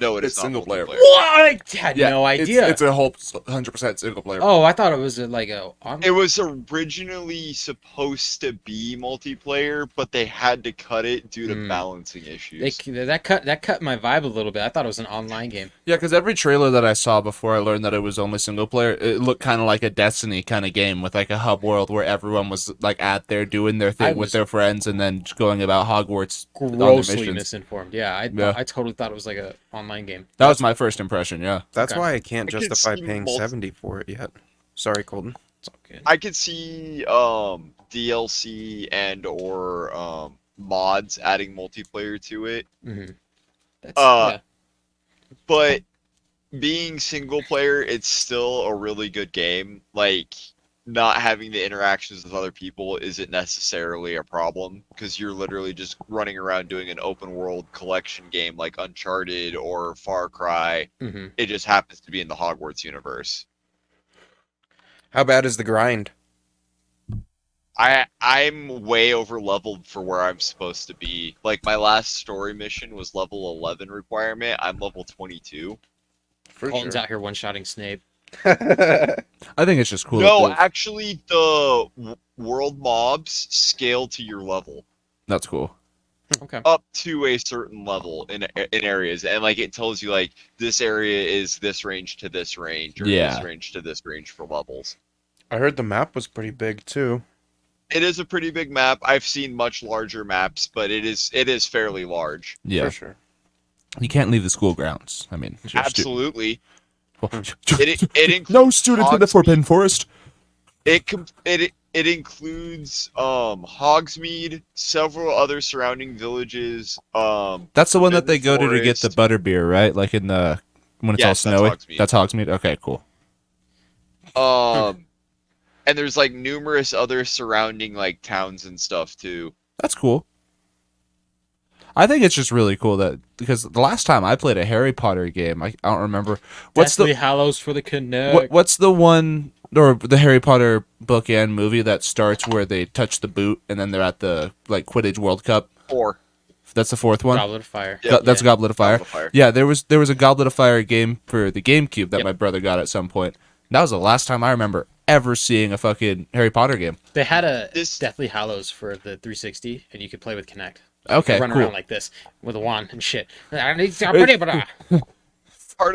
No, it is It's not single player. multiplayer. What? I had no idea. It's a whole 100% single player. Oh, I thought it was like a... It was originally supposed to be multiplayer, but they had to cut it due to balancing issues. that cut my vibe a little bit. I thought it was an online game. Yeah, because every trailer that I saw before I learned that it was only single player, it looked kind of like a Destiny kind of game with like a hub world where everyone was like out there doing their thing I with was their friends and then going about Hogwarts on their Grossly missions. misinformed. Yeah, Yeah. I totally thought it was like a online game. That was my first impression. Yeah. That's Okay. why I can't I could justify see paying 70 for it yet. Sorry, Colton. It's all good. I could see DLC and/or mods adding multiplayer to it, That's, Uh, but being single player, it's still a really good game. Like, not having the interactions with other people isn't necessarily a problem because you're literally just running around doing an open world collection game like Uncharted or Far Cry. It just happens to be in the Hogwarts universe. How bad is the grind? I'm way over leveled for where I'm supposed to be. Like my last story mission was level 11 requirement. I'm level 22. For Colton's sure. out here one-shotting Snape. I think it's just cool. No, that actually, the world mobs scale to your level that's cool. Okay. up to a certain level in areas, and like it tells you like this area is this range to this range, or Yeah. this range to this range for levels. I heard the map was pretty big too. It is a pretty big map. I've seen much larger maps, but it is fairly large. Yeah, For sure. you can't leave the school grounds. I mean, you're a Absolutely. It It no includes students in the Forbidden Forest. It includes Hogsmeade, several other surrounding villages. That's the one that they Forbidden go to get the Forest. butterbeer, right? Like in the when it's all Yes, that's snowy. Hogsmeade. That's Hogsmeade. Okay, cool. And there's like numerous other surrounding like towns and stuff too. That's cool. I think it's just really cool that because the last time I played a Harry Potter game, I don't remember what's Deathly the Hallows for the Connect. what's the one or the Harry Potter book and movie that starts where they touch the boot and then they're at the like Quidditch World Cup. Or That's the fourth one. Goblet of Fire. That's Goblet of Fire. Goblet of Fire. Yeah, there was a Goblet of Fire game for the GameCube that Yep. my brother got at some point. That was the last time I remember ever seeing a fucking Harry Potter game. They had a This- Deathly Hallows for the 360, and you could play with Kinect. Okay, Run cool. around like this with a wand and shit. part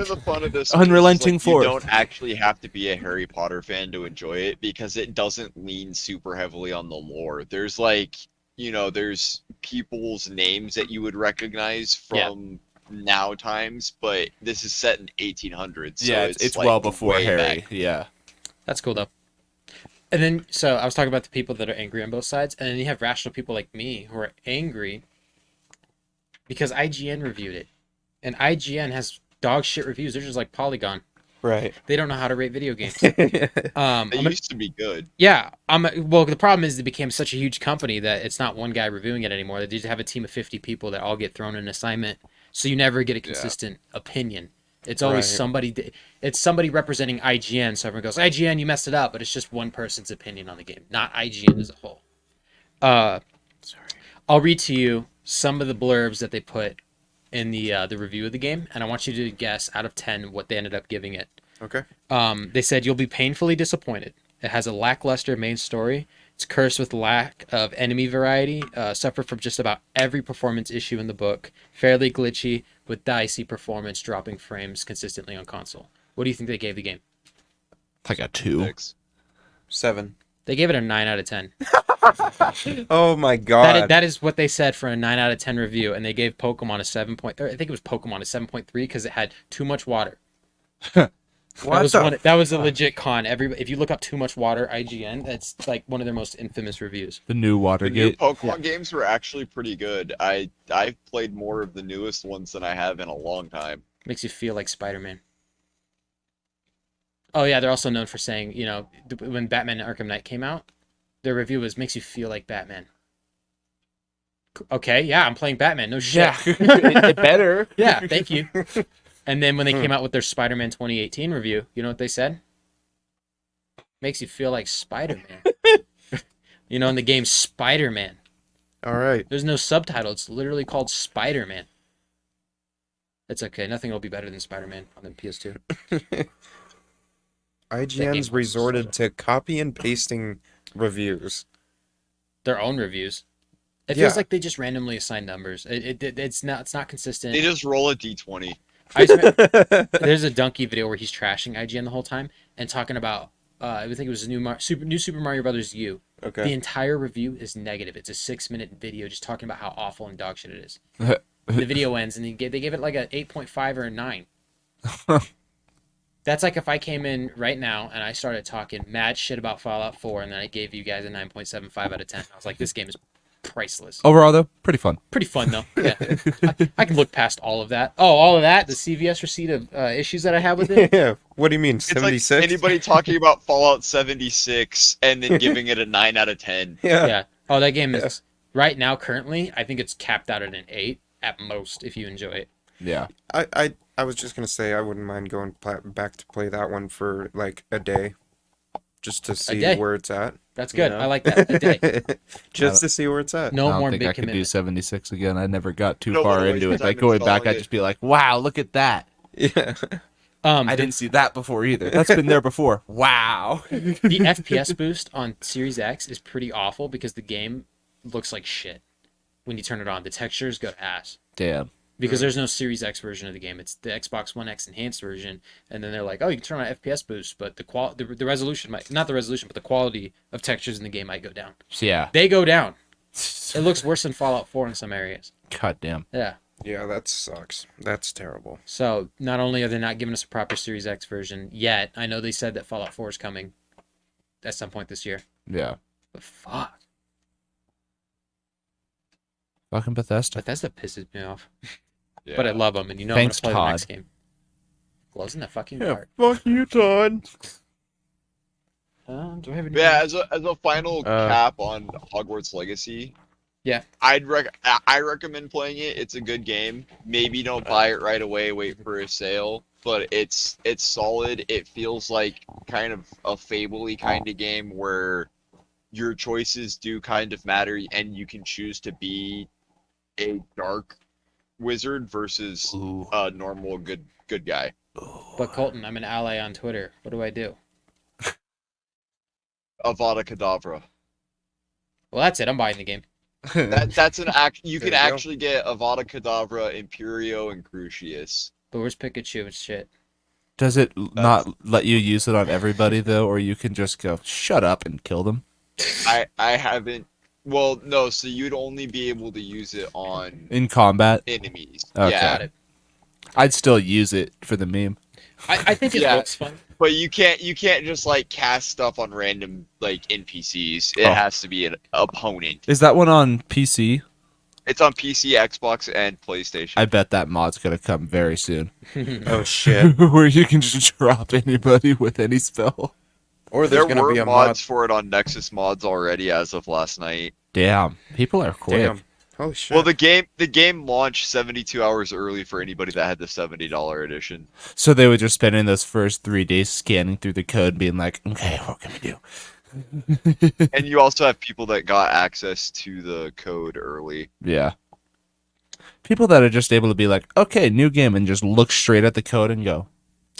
of the fun of this Unrelenting is, like, force. you don't actually have to be a Harry Potter fan to enjoy it because it doesn't lean super heavily on the lore. There's like, there's people's names that you would recognize from now times, but this is set in 1800s. So Yeah, it's it's like well before way Harry. back. Yeah. That's cool though. And then, so I was talking about the people that are angry on both sides, and then you have rational people like me who are angry because IGN reviewed it, and IGN has dog shit reviews. They're just like Polygon. Right. They don't know how to rate video games. They I'm gonna- used to be good. Yeah, well, the problem is it became such a huge company that it's not one guy reviewing it anymore. They just have a team of 50 people that all get thrown an assignment, so you never get a consistent opinion. It's always Right. somebody. It's somebody representing IGN. So everyone goes, "IGN, you messed it up," but it's just one person's opinion on the game, not IGN as a whole. Sorry. I'll read to you some of the blurbs that they put in the review of the game, and I want you to guess out of 10 what they ended up giving it. Okay. They said you'll be painfully disappointed. It has a lackluster main story. It's cursed with lack of enemy variety. Suffered from just about every performance issue in the book. Fairly glitchy with dicey performance, dropping frames consistently on console. What do you think they gave the game? Like a 2. 6. 7. They gave it a 9 out of 10. Oh my god. That is what they said for a 9 out of 10 review, and they gave Pokemon a 7. Or I think it was Pokemon a 7.3 because it had too much water. What That was a legit con. If you look up too much water, IGN, that's like one of their most infamous reviews. The new The new Watergate. Pokemon games were actually pretty good. I've played more of the newest ones than I have in a long time. Makes you feel like Spider-Man. Oh yeah, they're also known for saying, when Batman Arkham Knight came out, their review was makes you feel like Batman. Okay, yeah, I'm playing Batman. No shit. it better. Yeah, thank you. And then when they came out with their Spider-Man 2018 review, you know what they said? Makes you feel like Spider-Man. In the game Spider-Man. All right. There's no subtitle. It's literally called Spider-Man. It's okay. Nothing will be better than Spider-Man on the PS2. IGN's resorted to copy and pasting reviews. Their own reviews. It Yeah. feels like they just randomly assign numbers. It's not consistent. They just roll a d20. There's a Donkey video where he's trashing IGN the whole time and talking about I think it was new Super Mario Brothers U. Okay. The entire review is negative. It's a 6-minute video just talking about how awful and dog shit it is. The video ends and they gave it like a 8.5 or a 9. That's like if I came in right now and I started talking mad shit about Fallout 4 and then I gave you guys a 9.75 out of 10. I was like, this game is priceless. Overall, though, pretty fun. Pretty fun though. Yeah, I can look past all of that. Oh, all of that, the CVS receipt of issues that I have with it. Yeah. What do you mean? It's 76? like anybody talking about Fallout 76 and then giving it a 9 out of 10. Yeah. Yeah. Oh, that game is right now currently. I think it's capped out at an 8 at most if you enjoy it. Yeah. I was just gonna say I wouldn't mind going back to play that one for like a day, just to see day? where it's at. That's good. You know? I like that. A day. Just to see where it's at. No I don't more think big I could do commitment. 76 again. I never got too Don't far wanna waste into your it. time Like going back, installing I'd it. just be like, wow, look at that. Yeah. I didn't see that before either. That's been there before. Wow. The FPS boost on Series X is pretty awful because the game looks like shit when you turn it on. The textures go to ass Damn. because there's no Series X version of the game. It's the Xbox One X enhanced version, and then they're like, oh, you can turn on FPS boost, but the resolution might not the resolution, but the quality of textures in the game might go down. Yeah. They go down. It looks worse than Fallout 4 in some areas. God damn. Yeah. Yeah, that sucks. That's terrible. So not only are they not giving us a proper Series X version yet, I know they said that Fallout 4 is coming at some point this year. Yeah. But fuck. Fucking Bethesda. Bethesda pisses me off. Yeah. But I love them, and you know Thanks, I'm gonna play the Todd. next game. Glows in the fucking Yeah, dark. fuck you, Todd. Do I have any? Yeah, as a final Uh, cap on Hogwarts Legacy. Yeah. I recommend playing it. It's a good game. Maybe don't buy it right away. Wait for a sale. But it's solid. It feels like kind of a Fable-y kind of game where your choices do kind of matter, and you can choose to be a dark wizard versus Ooh. a normal good guy. But Colton, I'm an ally on Twitter. What do I do? Avada Kedavra. Well, that's it. I'm buying the game. That's an act. You There can you go. actually get Avada Kedavra, Imperio, and Crucius. But where's Pikachu and shit? Does it not let you use it on everybody though, or you can just go shut up and kill them? I haven't. Well, no. So you'd only be able to use it on In combat? enemies. Okay. Yeah, Got it. I'd still use it for the meme. I think it Yeah. looks fun. but you can't just like cast stuff on random like NPCs. It Oh. has to be an opponent. Is that one on PC? It's on PC, Xbox, and PlayStation. I bet that mod's gonna come very soon. Oh shit. Where you can just drop anybody with any spell. Or there there's gonna were be a mods mod. for it on Nexus Mods already as of last night. Damn, people are quick. Damn. Holy shit. Well, the game launched 72 hours early for anybody that had the $70 edition. So they were just spending those first 3 days scanning through the code, being like, "Okay, what can we do?" And you also have people that got access to the code early. Yeah. People that are just able to be like, "Okay, new game," and just look straight at the code and go,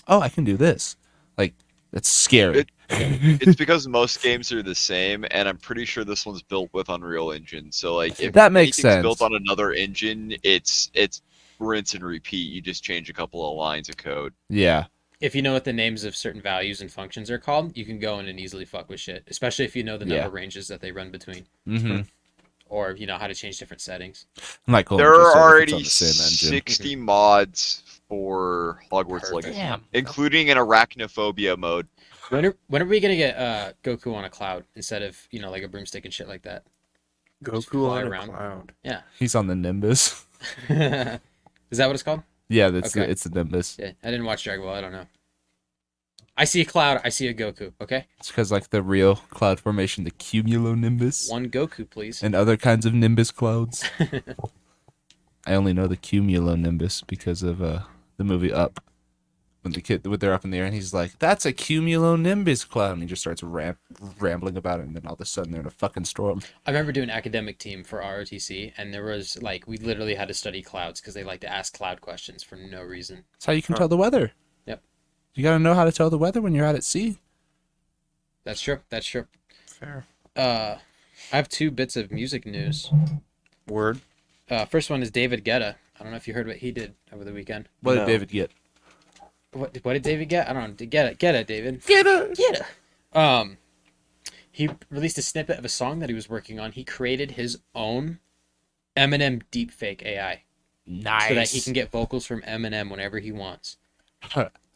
"Oh, I can do this." Like, that's scary. It's because most games are the same, and I'm pretty sure this one's built with Unreal Engine. So like, if That makes anything's sense. built on another engine, it's rinse and repeat. You just change a couple of lines of code. Yeah. If you know what the names of certain values and functions are called, you can go in and easily fuck with shit. Especially if you know the Yeah. number ranges that they run between, Mm-hmm. or you know how to change different settings. Like, cool, There just are so if it's already on the same engine. 60 mods for Hogwarts Perfect. Legacy, Damn. including an arachnophobia mode. When are we gonna get Goku on a cloud instead of like a broomstick and shit like that? Just Goku fly on around. a cloud. Yeah. He's on the Nimbus. Is that what it's called? Yeah, that's Okay. it's the Nimbus. Yeah, I didn't watch Dragon Ball. I don't know. I see a cloud. I see a Goku. Okay, It's because like the real cloud formation, the cumulonimbus, one Goku, please. and other kinds of nimbus clouds. I only know the cumulonimbus because of the movie Up. When they're up in the air and he's like, "That's a cumulonimbus cloud," and he just starts rambling about it, and then all of a sudden they're in a fucking storm. I remember doing academic team for ROTC, and there was we literally had to study clouds because they like to ask cloud questions for no reason. That's how you can tell the weather. Yep. You gotta know how to tell the weather when you're out at sea. That's true. That's true. Fair. I have 2 bits of music news. Word. First one is David Guetta. I don't know if you heard what he did over the weekend. What No. did David get? What did David get? I don't know. Get it, David. Get it. Get it. He released a snippet of a song that he was working on. He created his own Eminem deepfake AI Nice. so that he can get vocals from Eminem whenever he wants.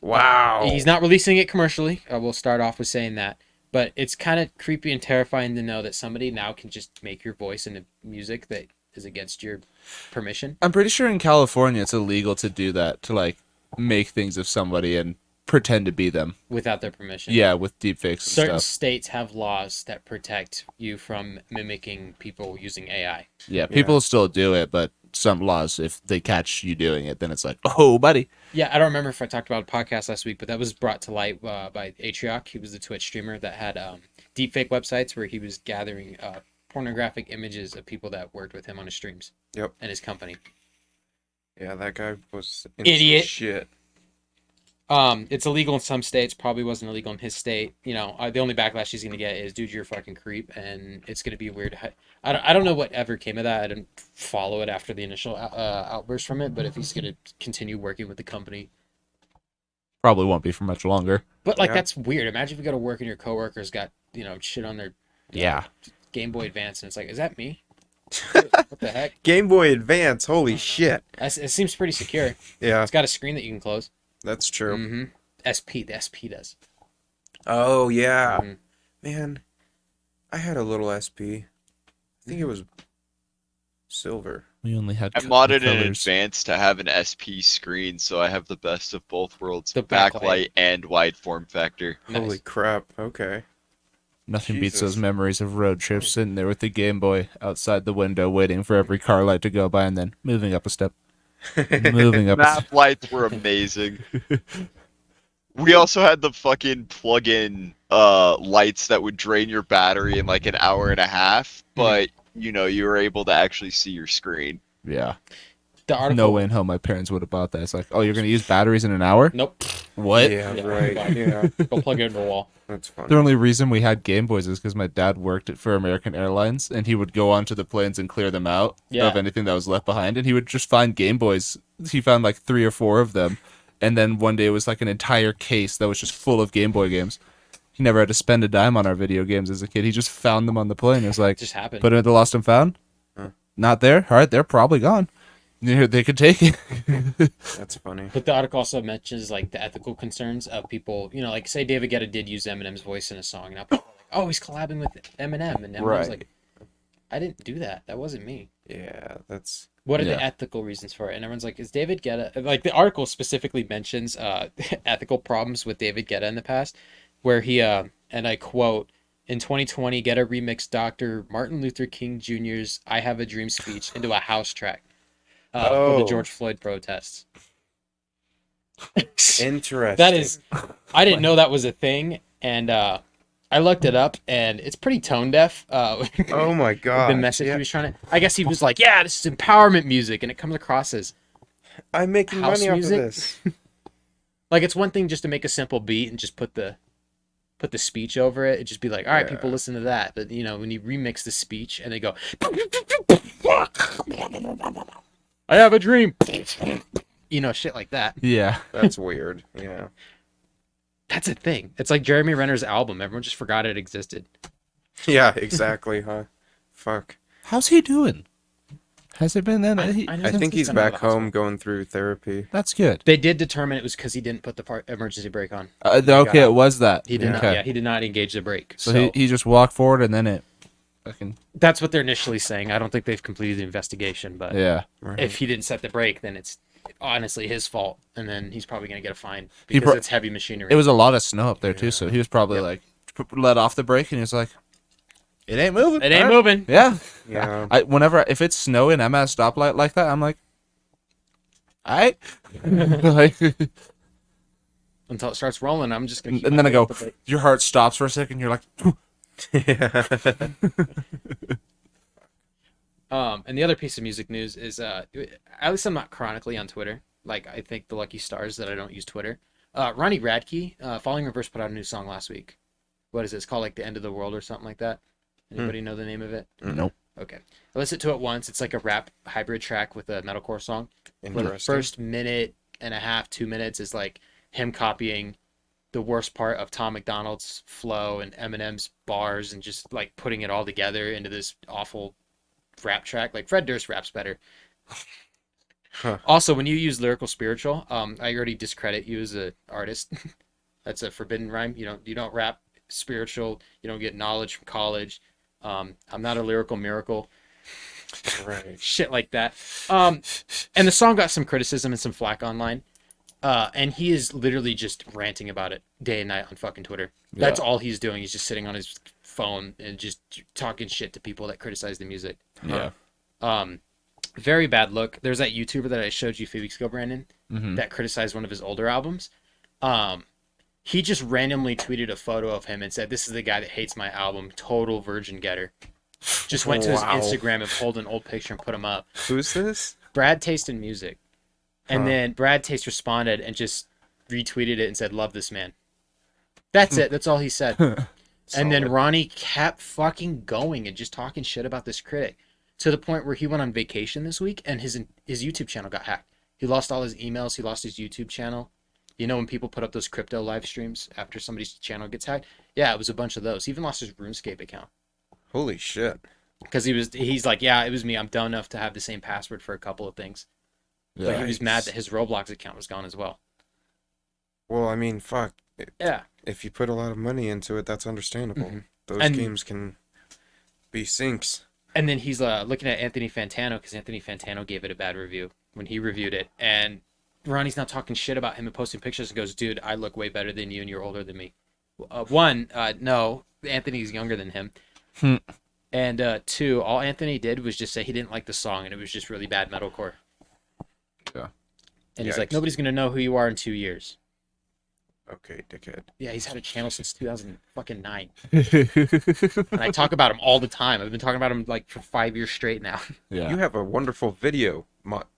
Wow. He's not releasing it commercially. We'll start off with saying that. But it's kind of creepy and terrifying to know that somebody now can just make your voice into music that is against your permission. I'm pretty sure in California it's illegal to do that, to like make things of somebody and pretend to be them. Without their permission. Yeah, with deepfakes and Certain stuff. states have laws that protect you from mimicking people using AI. Yeah, people still do it, but some laws, if they catch you doing it, then it's like, oh, buddy. Yeah, I don't remember if I talked about a podcast last week, but that was brought to light by Atrioc. He was the Twitch streamer that had deepfake websites where he was gathering pornographic images of people that worked with him on his streams. Yep. And his company. Yeah, that guy was Idiot. shit. It's illegal in some states. Probably wasn't illegal in his state. You know, the only backlash he's gonna get is, dude, you're a fucking creep, and it's gonna be weird. I don't know what ever came of that. I didn't follow it after the initial outburst from it. But if he's gonna continue working with the company, Probably won't be for much longer. but like Yeah. that's weird. Imagine if you go to work and your coworkers got shit on their Yeah. Game Boy Advance, and it's like, is that me? What the heck? Game Boy Advance, holy shit. It seems pretty secure. Yeah, It's got a screen that you can close. that's true. Mm-hmm. The SP does. Oh, yeah. Mhm. Man, I had a little SP. I think it was silver. We only had I co- modded in colors. advance to have an SP screen, so I have the best of both worlds: The backlight. backlight and wide form factor. Nice. Holy crap, okay. Nothing beats Jesus. those memories of road trips sitting there with the Game Boy outside the window waiting for every car light to go by and then moving up a step. Moving up a step. Map lights were amazing. We also had the fucking plug-in lights that would drain your battery in like an hour and a half, but you were able to actually see your screen. Yeah. The article. No way in hell my parents would have bought that. It's like, oh, you're going to use batteries in an hour? Nope. What? Yeah, Yeah, right. right. Yeah, Go plug it into the wall. that's funny. The only reason we had Game Boys is because my dad worked for American Airlines, and he would go onto the planes and clear them out Yeah. of anything that was left behind, and he would just find Game Boys. He found like 3 or 4 of them, and then one day it was like an entire case that was just full of Game Boy games. He never had to spend a dime on our video games as a kid. He just found them on the plane. It was like, It just happened. put it at the lost and found? Huh. Not there? All right, they're probably gone. They could take it. That's funny. But the article also mentions like the ethical concerns of people, like say David Guetta did use Eminem's voice in a song, and now people are like, oh, he's collabing with Eminem, and Eminem's Right. like, I didn't do that. That wasn't me. Yeah, that's... What are Yeah. the ethical reasons for it? And everyone's like, is David Guetta, like the article specifically mentions ethical problems with David Guetta in the past, where he, and I quote, in 2020, Guetta remixed Dr. Martin Luther King Jr.'s I Have a Dream speech into a house track for the Oh. George Floyd protests. Interesting. That is, I didn't know that was a thing, and I looked it up, and it's pretty tone deaf. Oh my god. The message Yeah. he was trying to, I guess he was like, yeah, this is empowerment music, and it comes across as I'm making house money music? off of this. like it's one thing just to make a simple beat and just put the speech over it. It'd just be like, all right, people Yeah. listen to that. But when you remix the speech and they go, I have a dream, shit like that. Yeah. That's weird. Yeah. That's a thing. It's like Jeremy Renner's album. Everyone just forgot it existed. Yeah, exactly, huh? Fuck. How's he doing? Has it been then? I know I since think he's been out of back the home hospital. going through therapy. That's good. They did determine it was because he didn't put the emergency brake on. Okay, it was that. He did not. Okay. Yeah, he did not engage the brake. So, So, he just walked forward and then it fucking... that's what they're initially saying. I don't think they've completed the investigation, but Yeah. Right. if he didn't set the brake, then it's honestly his fault, and then he's probably gonna get a fine He because pro- it's heavy machinery. It was a lot of snow up there too, so he was probably Yep. like let off the brake and he was like, "It ain't moving. It ain't All right." moving. Yeah. Yeah. If it's snowing, I'm at a stoplight like that. I'm like, alright. Like, Until it starts rolling, I'm just gonna. Keep and my then I foot go, off the brake. your heart stops for a second. You're like, Yeah. And the other piece of music news is, at least I'm not chronically on Twitter. Like I think the lucky stars that I don't use Twitter. Ronnie Radke, Falling Reverse put out a new song last week. What is it? It's called like The End of the World or something like that. Anybody know the name of it? nope. Okay. I listened to it once. It's like a rap hybrid track with a metalcore song. Where the Interesting. first minute and a half, 2 minutes is like him copying the worst part of Tom McDonald's flow and Eminem's bars and just like putting it all together into this awful rap track. Like Fred Durst raps better. Huh. Also, when you use lyrical spiritual, I already discredit you as an artist. That's a forbidden rhyme. You don't rap spiritual. You don't get knowledge from college. I'm not a lyrical miracle. Right. Shit like that. And the song got some criticism and some flack online. And he is literally just ranting about it day and night on fucking Twitter. That's all he's doing. He's just sitting on his phone and just talking shit to people that criticize the music. Yeah. Very bad look. There's that YouTuber that I showed you a few weeks ago, Brandon, Mhm. that criticized one of his older albums. He just randomly tweeted a photo of him and said, "This is the guy that hates my album, total virgin getter." Just went to his Wow. Instagram and pulled an old picture and put him up. Who's this? Brad Taste in Music. And Huh. then Brad Taste responded and just retweeted it and said, "Love this man." That's it. That's all he said. And then Solid. Ronnie kept fucking going and just talking shit about this critic to the point where he went on vacation this week and his YouTube channel got hacked. He lost all his emails. He lost his YouTube channel. You know when people put up those crypto live streams after somebody's channel gets hacked? Yeah, it was a bunch of those. He even lost his RuneScape account Holy shit. because he's like, yeah, it was me. I'm dumb enough to have the same password for a couple of things. But he was mad that his Roblox account was gone as well. Well, I mean, fuck. Yeah. If you put a lot of money into it, that's understandable. Mhm. Those And- games can be sinks. And then he's looking at Anthony Fantano because Anthony Fantano gave it a bad review when he reviewed it. And Ronnie's not talking shit about him and posting pictures and goes, "Dude, I look way better than you and you're older than me." No, Anthony's younger than him. Hmm. And two, all Anthony did was just say he didn't like the song and it was just really bad metalcore. Yeah. And he's like, Yikes. "Nobody's going to know who you are in 2 years." Okay, dickhead. Yeah, he's had a channel since 2009. And I talk about him all the time. I've been talking about him like for 5 years straight now. Yeah. You have a wonderful video.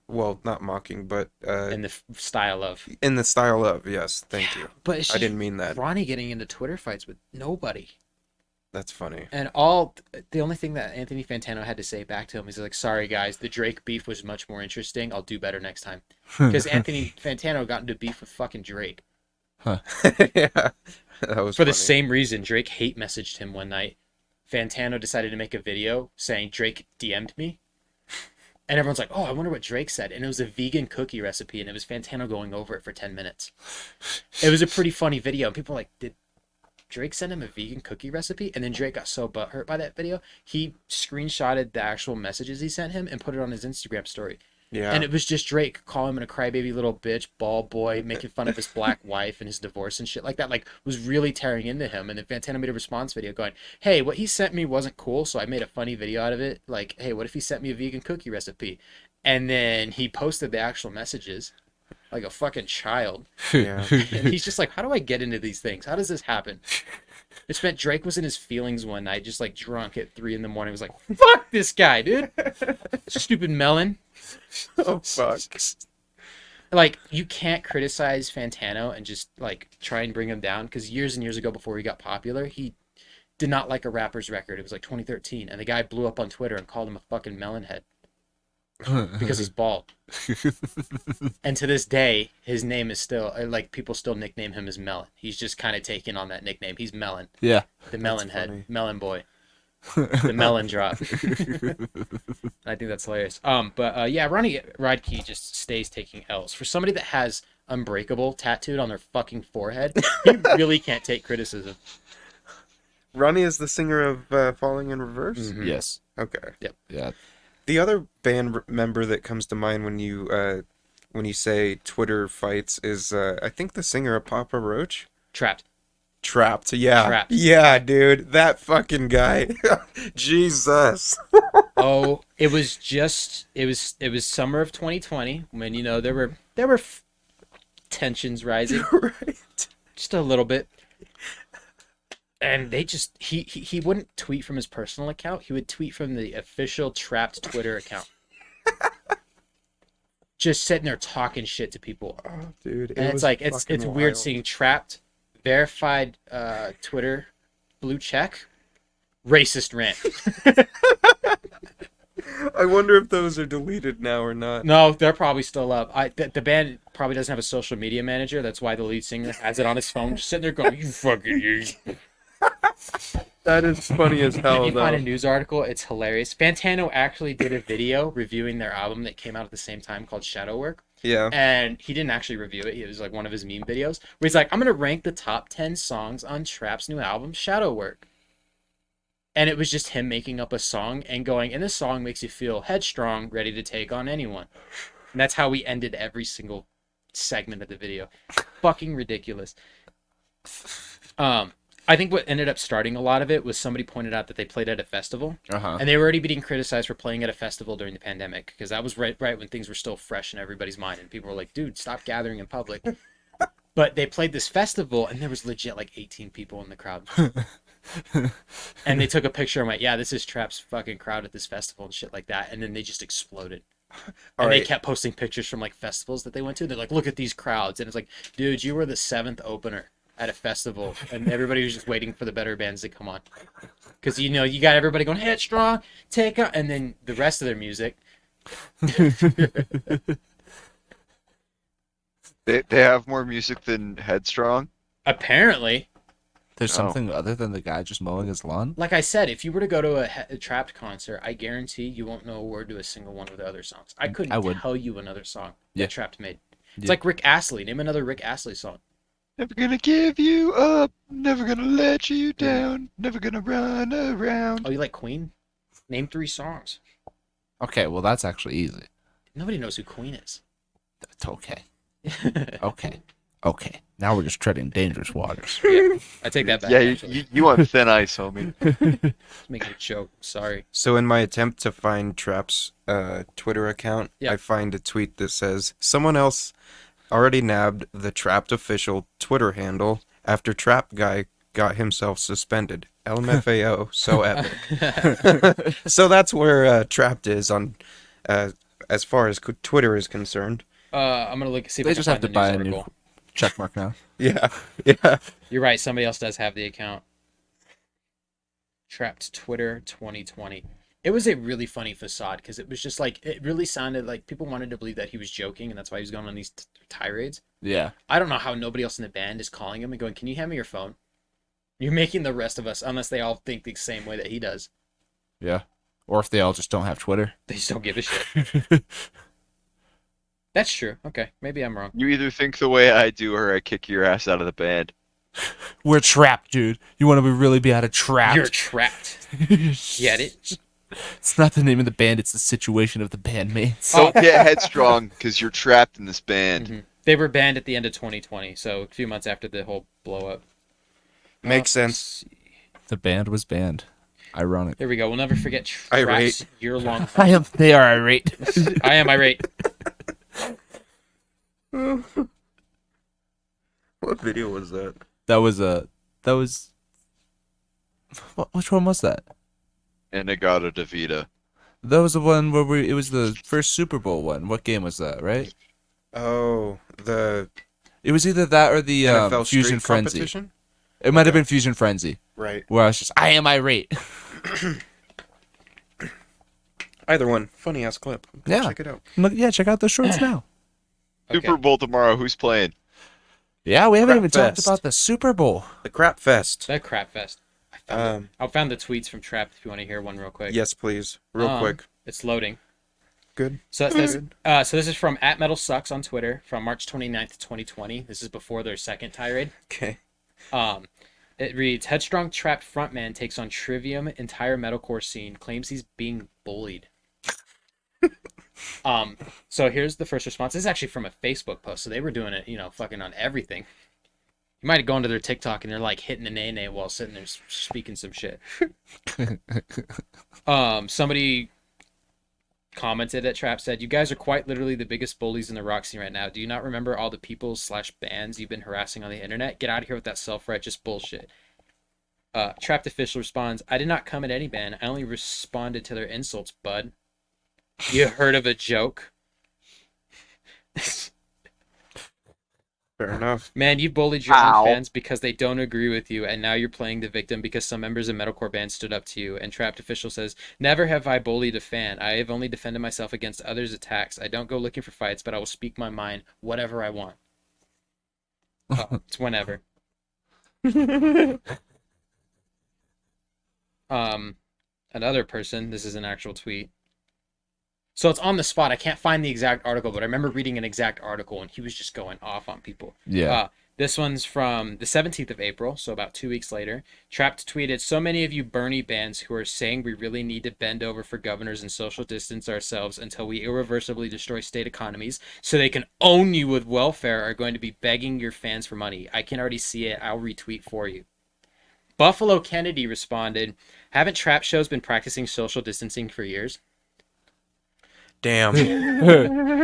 Well, not mocking, but In the style of. in the style of, yes, thank you. But it's I just didn't mean that. Ronnie getting into Twitter fights with nobody. That's funny. And the only thing that Anthony Fantano had to say back to him is like, "Sorry guys, the Drake beef was much more interesting. I'll do better next time." Because Anthony Fantano got into beef with fucking Drake Yeah, that was for the funny. same reason. Drake hate messaged him one night. Fantano decided to make a video saying Drake DM'd me, and everyone's like, "Oh, I wonder what Drake said." And it was a vegan cookie recipe, and it was Fantano going over it for 10 minutes. It was a pretty funny video, and people were like, "Did Drake sent him a vegan cookie recipe?" And then Drake got so butthurt by that video, he screenshotted the actual messages he sent him and put it on his Instagram story. Yeah. And it was just Drake calling him a crybaby little bitch, bald boy, making fun of his black wife and his divorce and shit like that. Like, was really tearing into him. And then Fantano made a response video going, "Hey, what he sent me wasn't cool, so I made a funny video out of it. Like, hey, what if he sent me a vegan cookie recipe?" And then he posted the actual messages like a fucking child. Yeah. And he's just like, "How do I get into these things? How does this happen?" It's meant Drake was in his feelings one night, just like drunk at 3 a.m. He was like, "Fuck this guy, dude. Stupid melon." Oh fuck. Like, you can't criticize Fantano and just like try and bring him down, because years and years ago, before he got popular, he did not like a rapper's record. It was like 2013, and the guy blew up on Twitter and called him a fucking melon head because he's bald. And to this day, his name is still like, people still nickname him as Melon. He's just kind of taken on that nickname. He's Melon, Yeah. the melon funny. head, melon boy, the melon drop. I think that's hilarious. Yeah, Ronnie Radke just stays taking L's. For somebody that has Unbreakable tattooed on their fucking forehead, he really can't take criticism. Ronnie is the singer of Falling in Reverse? Mhm. Yes. Okay. Yeah. The other band member that comes to mind when you say Twitter fights is I think the singer of Papa Roach. Trapt. Trapt. Yeah. Trapt. Yeah, dude. That fucking guy. Jesus. Oh, it was summer of 2020 when, you know, there were tensions rising Right. just a little bit. And they just he wouldn't tweet from his personal account. He would tweet from the official Trapt Twitter account. Just sitting there talking shit to people. Oh, dude. And it's like it's fucking weird wild. seeing Trapt verified Twitter blue check racist rant. I wonder if those are deleted now or not. No, they're probably still up. The band probably doesn't have a social media manager. That's why the lead singer has it on his phone, just sitting there going, "You fucking you." That is funny as hell, You find a though. news article, it's hilarious. Fantano actually did a video reviewing their album that came out at the same time called Shadow Work. Yeah. And he didn't actually review it. It was like one of his meme videos where he's like, "I'm going to rank the top 10 songs on Trapt's new album, Shadow Work." And it was just him making up a song and going, "And this song makes you feel headstrong, ready to take on anyone." And that's how we ended every single segment of the video. Fucking ridiculous. I think what ended up starting a lot of it was somebody pointed out that they played at a festival. Uh-huh. And they were already being criticized for playing at a festival during the pandemic, because that was right when things were still fresh in everybody's mind, and people were like, "Dude, stop gathering in public." But they played this festival, and there was legit like 18 people in the crowd. And they took a picture and went, yeah, this is Trapt's fucking crowd at this festival and shit like that. And then they just exploded. And they kept posting pictures from like festivals that they went to. They're like, look at these crowds. And it's like, dude, you were the 7th opener at a festival. And everybody was just waiting for the better bands to come on. Because, you know, you got everybody going, Headstrong, take out. And then the rest of their music. They have more music than Headstrong. Apparently. There's Oh. something other than the guy just mowing his lawn? Like I said, if you were to go to a Trapt concert, I guarantee you won't know a word to a single one of the other songs. I couldn't would. tell you another song Yeah. that Trapt made. It's Yeah. like Rick Astley. Name another Rick Astley song. Never gonna give you up, never gonna let you down, never gonna run around. Oh, you like Queen? Name 3 songs. Okay, well, that's actually easy. Nobody knows who Queen is. It's okay. Okay. Okay. Now we're just treading dangerous waters. Yeah, I take that back. Yeah, actually. you on thin ice, homie. Just making a joke. Sorry. So in my attempt to find Trapt's Twitter account, Yeah. I find a tweet that says, someone else already nabbed the Trapt official Twitter handle after Trapt guy got himself suspended. LMFAO, so epic. So that's where Trapt is on, as far as Twitter is concerned. I'm gonna look see if They I can just have find to the buy news a new article. check mark now. Yeah, yeah. You're right. Somebody else does have the account. Trapt Twitter 2020. It was a really funny facade because it was just like it really sounded like people wanted to believe that he was joking and that's why he was going on these tirades. Yeah. I don't know how nobody else in the band is calling him and going, "Can you hand me your phone?" You're making the rest of us, unless they all think the same way that he does. Yeah. Or if they all just don't have Twitter. They just don't give a shit. That's true. Okay, maybe I'm wrong. You either think the way I do or I kick your ass out of the band. We're trapped, dude. You want to really be out of trapped? You're trapped. Get it? It's not the name of the band, it's the situation of the bandmates. Oh. Don't get headstrong because you're trapped in this band. Mhm. They were banned at the end of 2020, so a few months after the whole blow up. Makes sense. The band was banned. Ironic. Here we go. We'll never forget Irate. Trapt's year-long. They are irate. I am irate. What video was that? Which one was that? Inagata Davida. That was the one where it was the first Super Bowl one. What game was that, right? Oh, the It was either that or the NFL Fusion Street Frenzy. competition? It might have been Fusion Frenzy, Right. where I was just, I am irate. Either one. Funny ass clip. Yeah. Check it out. Look, yeah, check out the shorts now. Okay. Super Bowl tomorrow. Who's playing? Yeah, we haven't Crap even talked fest. about the Super Bowl. The Crap Fest. That crap fest. I found the tweets from Trapt if you want to hear one real quick. Yes, please. Real quick. It's loading. Good. So this is from @MetalSucks on Twitter from March 29th, 2020. This is before their second tirade. Okay. It reads, Headstrong Trapt frontman takes on Trivium entire metalcore scene, claims he's being bullied. So here's the first response. This is actually from a Facebook post, so they were doing it, fucking on everything. You might have gone to their TikTok and they're like hitting a nay while sitting there speaking some shit. Somebody commented at Trapt said, "You guys are quite literally the biggest bullies in the rock scene right now. Do you not remember all the people/bands you've been harassing on the internet? Get out of here with that self-righteous bullshit." Trapt official responds, "I did not come at any band. I only responded to their insults, bud. You heard of a joke?" Fair enough. Man, you bullied your own Ow. fans because they don't agree with you, and now you're playing the victim because some members of metalcore bands stood up to you. And Trapt official says, "Never have I bullied a fan. I have only defended myself against others' attacks. I don't go looking for fights, but I will speak my mind, whatever I want." It's whenever. Another person, this is an actual tweet. So it's on the spot. I can't find the exact article, but I remember reading an exact article, and he was just going off on people. Yeah. This one's from the 17th of April, so about 2 weeks later. Trapt tweeted, "So many of you Bernie bands who are saying we really need to bend over for governors and social distance ourselves until we irreversibly destroy state economies so they can own you with welfare are going to be begging your fans for money. I can already see it. I'll retweet for you." Buffalo Kennedy responded, "Haven't Trapt shows been practicing social distancing for years?" Damn.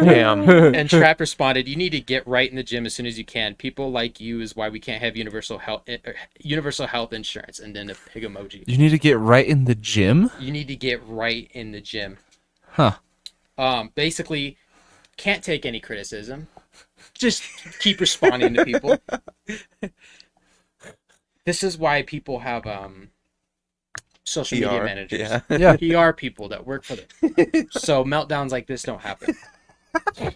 Damn. And Trapt responded, "You need to get right in the gym as soon as you can. People like you is why we can't have universal health insurance." And then a pig emoji. You need to get right in the gym? You need to get right in the gym. Huh. Basically, can't take any criticism. Just keep responding to people. This is why people have social media PR, managers. yeah. PR people that work for them. So meltdowns like this don't happen.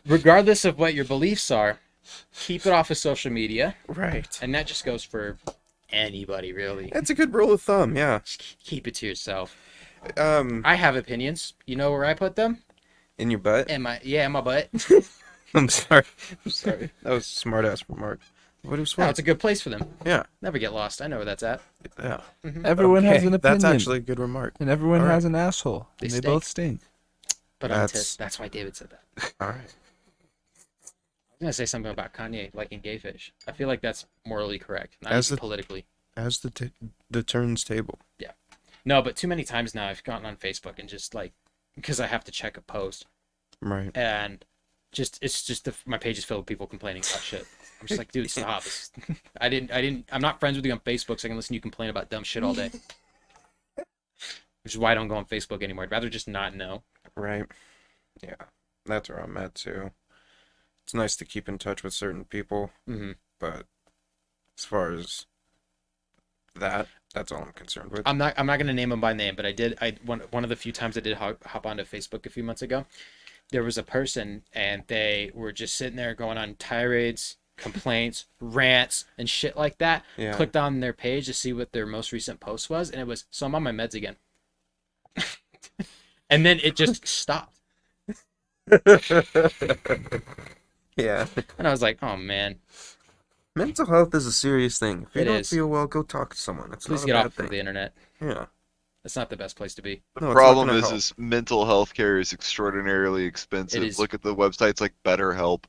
Regardless of what your beliefs are, keep it off of social media. Right. And that just goes for anybody, really. That's a good rule of thumb, yeah. Just keep it to yourself. In I have opinions. You know where I put them? your butt? In my butt. I'm sorry. I'm sorry. That was a smart ass remark. What was No, smart? it's a good place for them. Yeah. Never get lost. I know where that's at. Yeah. Everyone has Okay, an opinion. That's actually a good remark. And everyone All right. has an asshole. They And they stink. both stink. But that's why David said that. All right. I was gonna say something about Kanye liking gay fish. I feel like that's morally correct, not As even the- politically. As the turns table. No, but too many times now I've gotten on Facebook and just like, because I have to check a post, Right. and my page is filled with people complaining about shit. I'm just like, dude, stop. I'm not friends with you on Facebook, so I can listen to you complain about dumb shit all day. Which is why I don't go on Facebook anymore. I'd rather just not know. Right. Yeah. That's where I'm at too. It's nice to keep in touch with certain people, Mm-hmm. but as far as that's all I'm concerned with. I'm not gonna name them by name, but one of the few times I did hop onto Facebook a few months ago. There was a person, and they were just sitting there going on tirades, complaints, rants, and shit like that. Yeah. Clicked on their page to see what their most recent post was, and it was, "So I'm on my meds again." And then it just stopped. Yeah. And I was like, "Oh man, Mental health is a serious thing. If you It don't is. feel well, go talk to someone. It's please not a get bad off thing. of the internet. Yeah. It's not the best place to be." The No, it's not problem gonna is, help. is mental health care is extraordinarily expensive. It is. Look at the websites like BetterHelp.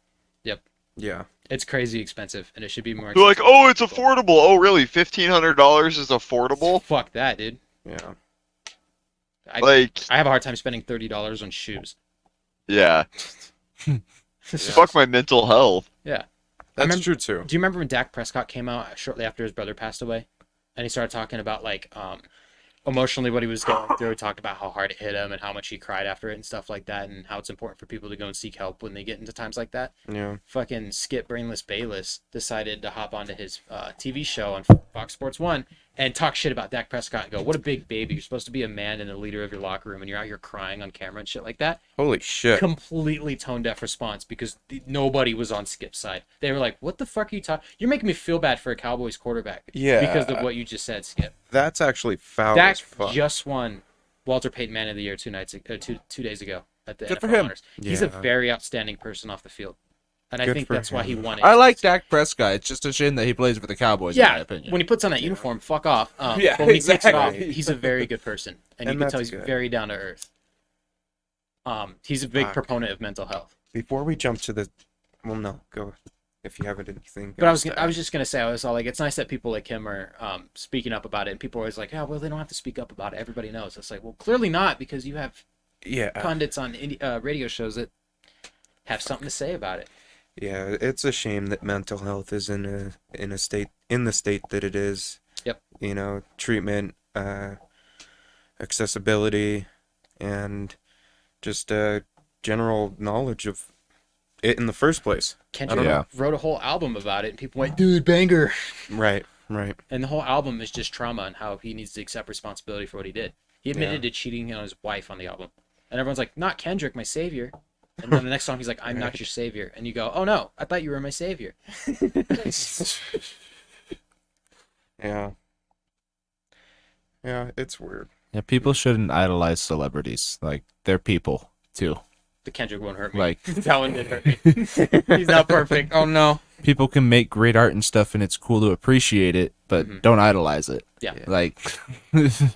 Yeah. It's crazy expensive, and it should be more. They're like, accessible. oh, it's affordable. Oh, really? $1,500 is affordable? Fuck that, dude. Yeah. I have a hard time spending $30 on shoes. Yeah. Fuck my mental health. Yeah. That's remember- true too. Do you remember when Dak Prescott came out shortly after his brother passed away? And he started talking about, like, emotionally what he was going through. He talked about how hard it hit him and how much he cried after it and stuff like that, and how it's important for people to go and seek help when they get into times like that. Yeah. Fucking Skip Brainless Bayless decided to hop onto his TV show on Fox Sports 1 and talk shit about Dak Prescott and go, "What a big baby. You're supposed to be a man and a leader of your locker room, and you're out here crying on camera and shit like that." Holy shit. Completely tone deaf response, because nobody was on Skip's side. They were like, "What the fuck are you talking? You're making me feel bad for a Cowboys quarterback." Yeah. Because of what you just said, Skip. That's actually foul Dak as fuck. just won Walter Payton Man of the Year 2 days ago at the Good for NFL him. Honors. He's a Yeah. very outstanding person off the field, and I Good think for that's why he him. won it. I like Dak Prescott. It's just a shame that he plays for the Cowboys, in my Yeah, opinion. when he puts on that uniform, fuck off. Yeah, but when he takes it off, exactly. he's a very good person, and you And can tell that's he's good. very down to earth. He's a big Fuck. proponent of mental health. Before we jump to the, well, no, go if you have anything. But I else was to add. just gonna say, I was all like, it's nice that people like him are speaking up about it, and people are always like, "Oh, well, they don't have to speak up about it. Everybody knows." It's like, well, clearly not, because you have Yeah. pundits on radio shows that have something to say about it. Yeah, it's a shame that mental health is in the state that it is. Yep. You know, treatment, accessibility, and just general knowledge of it in the first place. Kendrick Yeah. wrote a whole album about it, and people went, "Dude, banger!" Right. Right. And the whole album is just trauma and how he needs to accept responsibility for what he did. He admitted to cheating on his wife on the album, and everyone's like, "Not Kendrick, my savior." And then the next song, he's like, "I'm not your savior," and you go, "Oh no, I thought you were my savior." Yeah. Yeah, it's weird. Yeah, people shouldn't idolize celebrities. Like, they're people, too. The Kendrick won't hurt me. Like, That one did hurt me. He's not perfect. Oh no. people can make great art and stuff, and it's cool to appreciate it, but don't idolize it. Yeah. Like,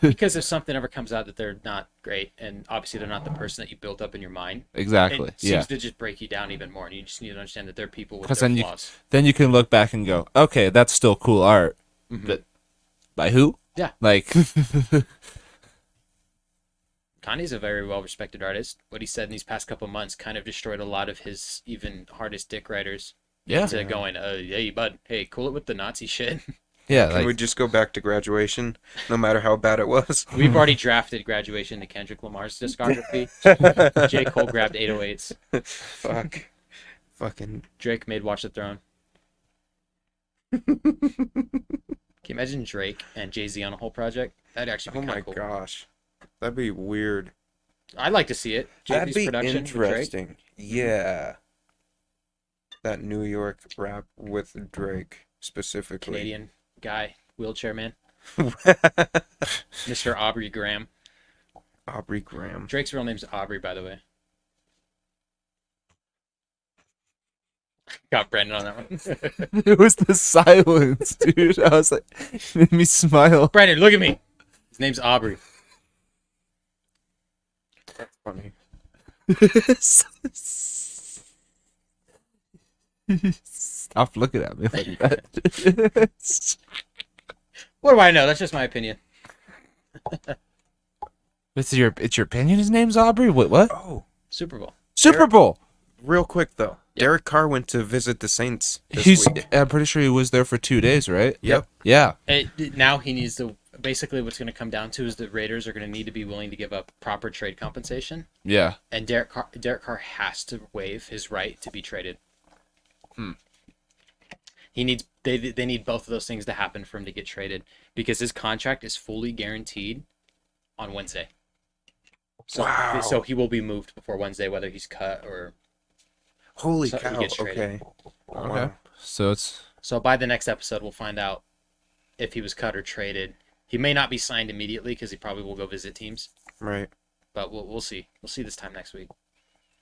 Because if something ever comes out that they're not great, and obviously they're not the person that you built up in your mind, exactly. it Yeah. seems to just break you down even more, and you just need to understand that they're people with 'Cause their then you- flaws. Then you can look back and go, okay, that's still cool art. Mhm. But by who? Yeah. Like, Kanye's a very well-respected artist. What he said in these past couple months kind of destroyed a lot of his even hardest dick writers. Yeah. To going, hey, bud, hey, cool it with the Nazi shit. Yeah, Can like, we just go back to Graduation, no matter how bad it was? We've already drafted Graduation to Kendrick Lamar's discography. J. Cole grabbed 808s. Fuck. Fucking. Drake made Watch the Throne. Can you imagine Drake and Jay-Z on a whole project? That'd actually Oh be my kind of cool. gosh. That'd be weird. I'd like to see it. That'd JP's be production with Drake. interesting. Yeah. That New York rap with Drake specifically. Canadian guy, wheelchair man, Mr. Aubrey Graham. Aubrey Graham. Drake's real name's Aubrey, by the way. Got Brandon on that one. it was the silence, dude. I was like, it made me smile. Brandon, look at me. His name's Aubrey. That's funny. Stop looking at me like that. What do I know? That's just my opinion. It's your opinion. His name's Aubrey. What? Oh, Super Bowl. Super Bowl. real quick though. Derek Carr went to visit the Saints this He's. week. I'm pretty sure he was there for 2 days, right? Yep. Yeah. Now he needs to. Basically, what's going to come down to is the Raiders are going to need to be willing to give up proper trade compensation, Yeah. and Derek Carr has to waive his right to be traded. He needs. They need both of those things to happen for him to get traded because his contract is fully guaranteed on Wednesday. So, Wow. So he will be moved before Wednesday, whether he's cut or. Holy So he cow! gets traded. Okay. Okay. Wow. So it's. So by the next episode, we'll find out if he was cut or traded. He may not be signed immediately because he probably will go visit teams, Right. but we'll see. We'll see this time next week.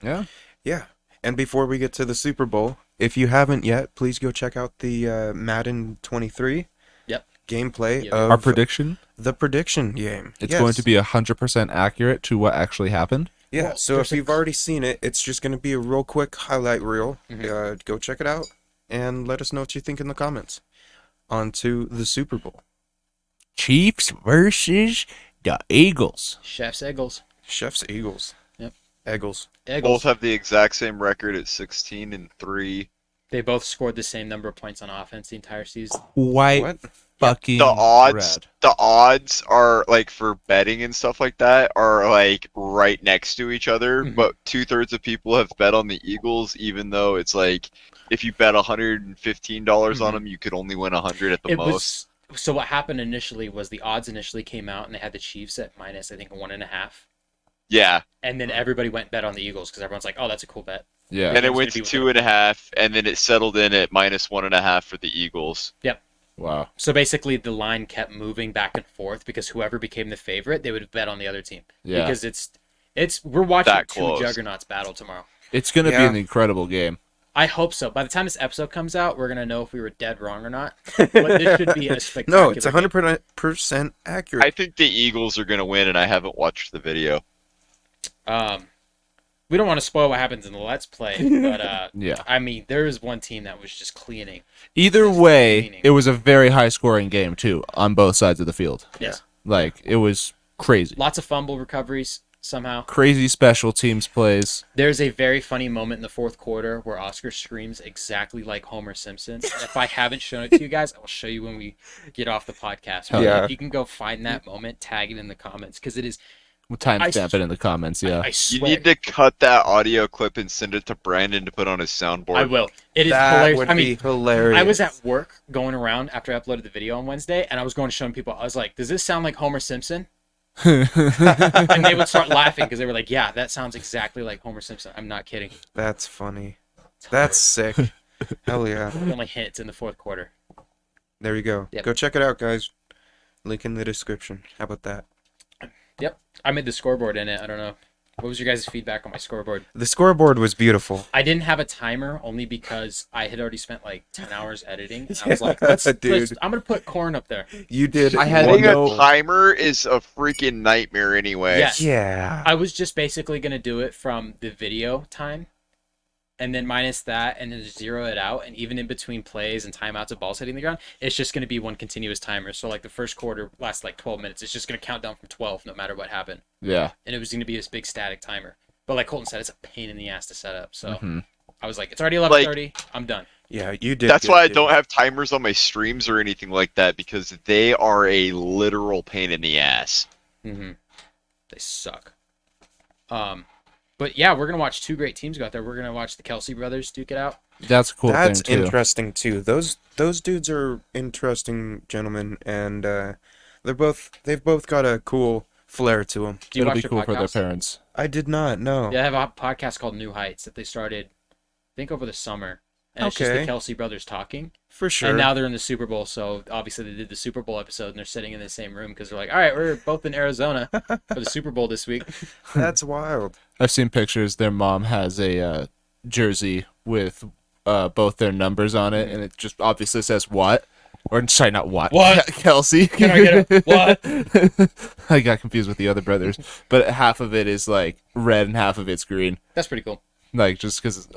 Yeah. Yeah. And before we get to the Super Bowl, if you haven't yet, please go check out the Madden 23 Yep. gameplay Yep. of Our prediction. the prediction game. It's Yes. going to be 100% accurate to what actually happened. Yeah, Well, so there's if you've already seen it, it's just going to be a real quick highlight reel. Mhm. Go check it out and let us know what you think in the comments. On to the Super Bowl. Chiefs versus the Eagles. Chef's Eagles. Chef's Eagles. Yep. Eagles. Both Eagles. have the exact same record at 16-3. They both scored the same number of points on offense the entire season. Quite What? fucking The odds, rad. the odds are like for betting and stuff like that are like right next to each other. Mhm. But 2/3 of people have bet on the Eagles, even though it's like if you bet $115 on Mhm. them, you could only win 100 at the It most. was so. What happened initially was the odds initially came out and they had the Chiefs at minus, I think, 1.5, Yeah, and then everybody went and bet on the Eagles because everyone's like, "Oh, that's a cool bet." Yeah. and it Eagles went gonna to be within 2.5, and then it settled in at -1.5 for the Eagles. Wow. So basically, the line kept moving back and forth because whoever became the favorite, they would bet on the other team. Yeah. Because it's we're watching That two close. juggernauts battle tomorrow. It's going to be Yeah. an incredible game. I hope so. By the time this episode comes out, we're gonna know if we were dead wrong or not. But this should be a spectacular. No, it's 100% accurate. I think the Eagles are going to win, and I haven't watched the video. We don't want to spoil what happens in the Let's Play, but Yeah. I mean, there is one team that was just cleaning. Either Just way, cleaning. it was a very high scoring game, too, on both sides of the field. Yes. Like, it was crazy. Lots of fumble recoveries somehow. Crazy special teams plays. There's a very funny moment in the fourth quarter where Oscar screams exactly like Homer Simpson. And if I haven't shown it to you guys, I will show you when we get off the podcast. But Yeah. If you can go find that moment, tag it in the comments because it is. We'll timestamp it in the comments, yeah. I You swear. need to cut that audio clip and send it to Brandon to put on his soundboard. I will. It is that hilarious. would I mean, be hilarious. I was at work going around after I uploaded the video on Wednesday, and I was going to showing people. I was like, "Does this sound like Homer Simpson?" And they would start laughing because they were like, "Yeah, that sounds exactly like Homer Simpson." I'm not kidding. That's funny. That's sick. Hell yeah. The only hint it's in the fourth quarter. There you go. Yep. Go check it out, guys. Link in the description. How about that? Yep, I made the scoreboard in it. I don't know. What was your guys' feedback on my scoreboard? The scoreboard was beautiful. I didn't have a timer only because I had already spent like 10 hours editing. And I was like, Dude. I'm gonna put corn up there. You did. I had Having no- a timer is a freaking nightmare anyway. Yes. Yeah. I was just basically gonna do it from the video time. and then minus that, and then zero it out, and even in between plays and timeouts of balls hitting the ground, it's just going to be one continuous timer. So like the first quarter lasts like 12 minutes. It's just going to count down from 12 no matter what happened. Yeah. And it was going to be this big static timer. But like Colton said, it's a pain in the ass to set up. So Mhm. I was like, it's already 11:30. I'm done. Yeah, you did. That's good, why I dude. don't have timers on my streams or anything like that, because they are a literal pain in the ass. Mm-hmm. They suck. But yeah, we're gonna watch two great teams go out there. We're gonna watch the Kelsey brothers duke it out. That's a cool That's thing too. interesting too. Those dudes are interesting gentlemen, and they've both got a cool flair to them. Do you It'll watch be their cool for their podcast? parents. I did not know. Yeah, they have a podcast called New Heights that they started, I think, over the summer. And it's just the Okay. Kelsey brothers talking. For sure. And now they're in the Super Bowl, so obviously they did the Super Bowl episode, and they're sitting in the same room because they're like, all right, we're both in Arizona for the Super Bowl this week. That's wild. I've seen pictures. Their mom has a jersey with both their numbers on it, and it just obviously says what. Or sorry, not what. What? Kelsey. Can I get it? What? I got confused with the other brothers, but half of it is like red and half of it's green. That's pretty cool. Like just because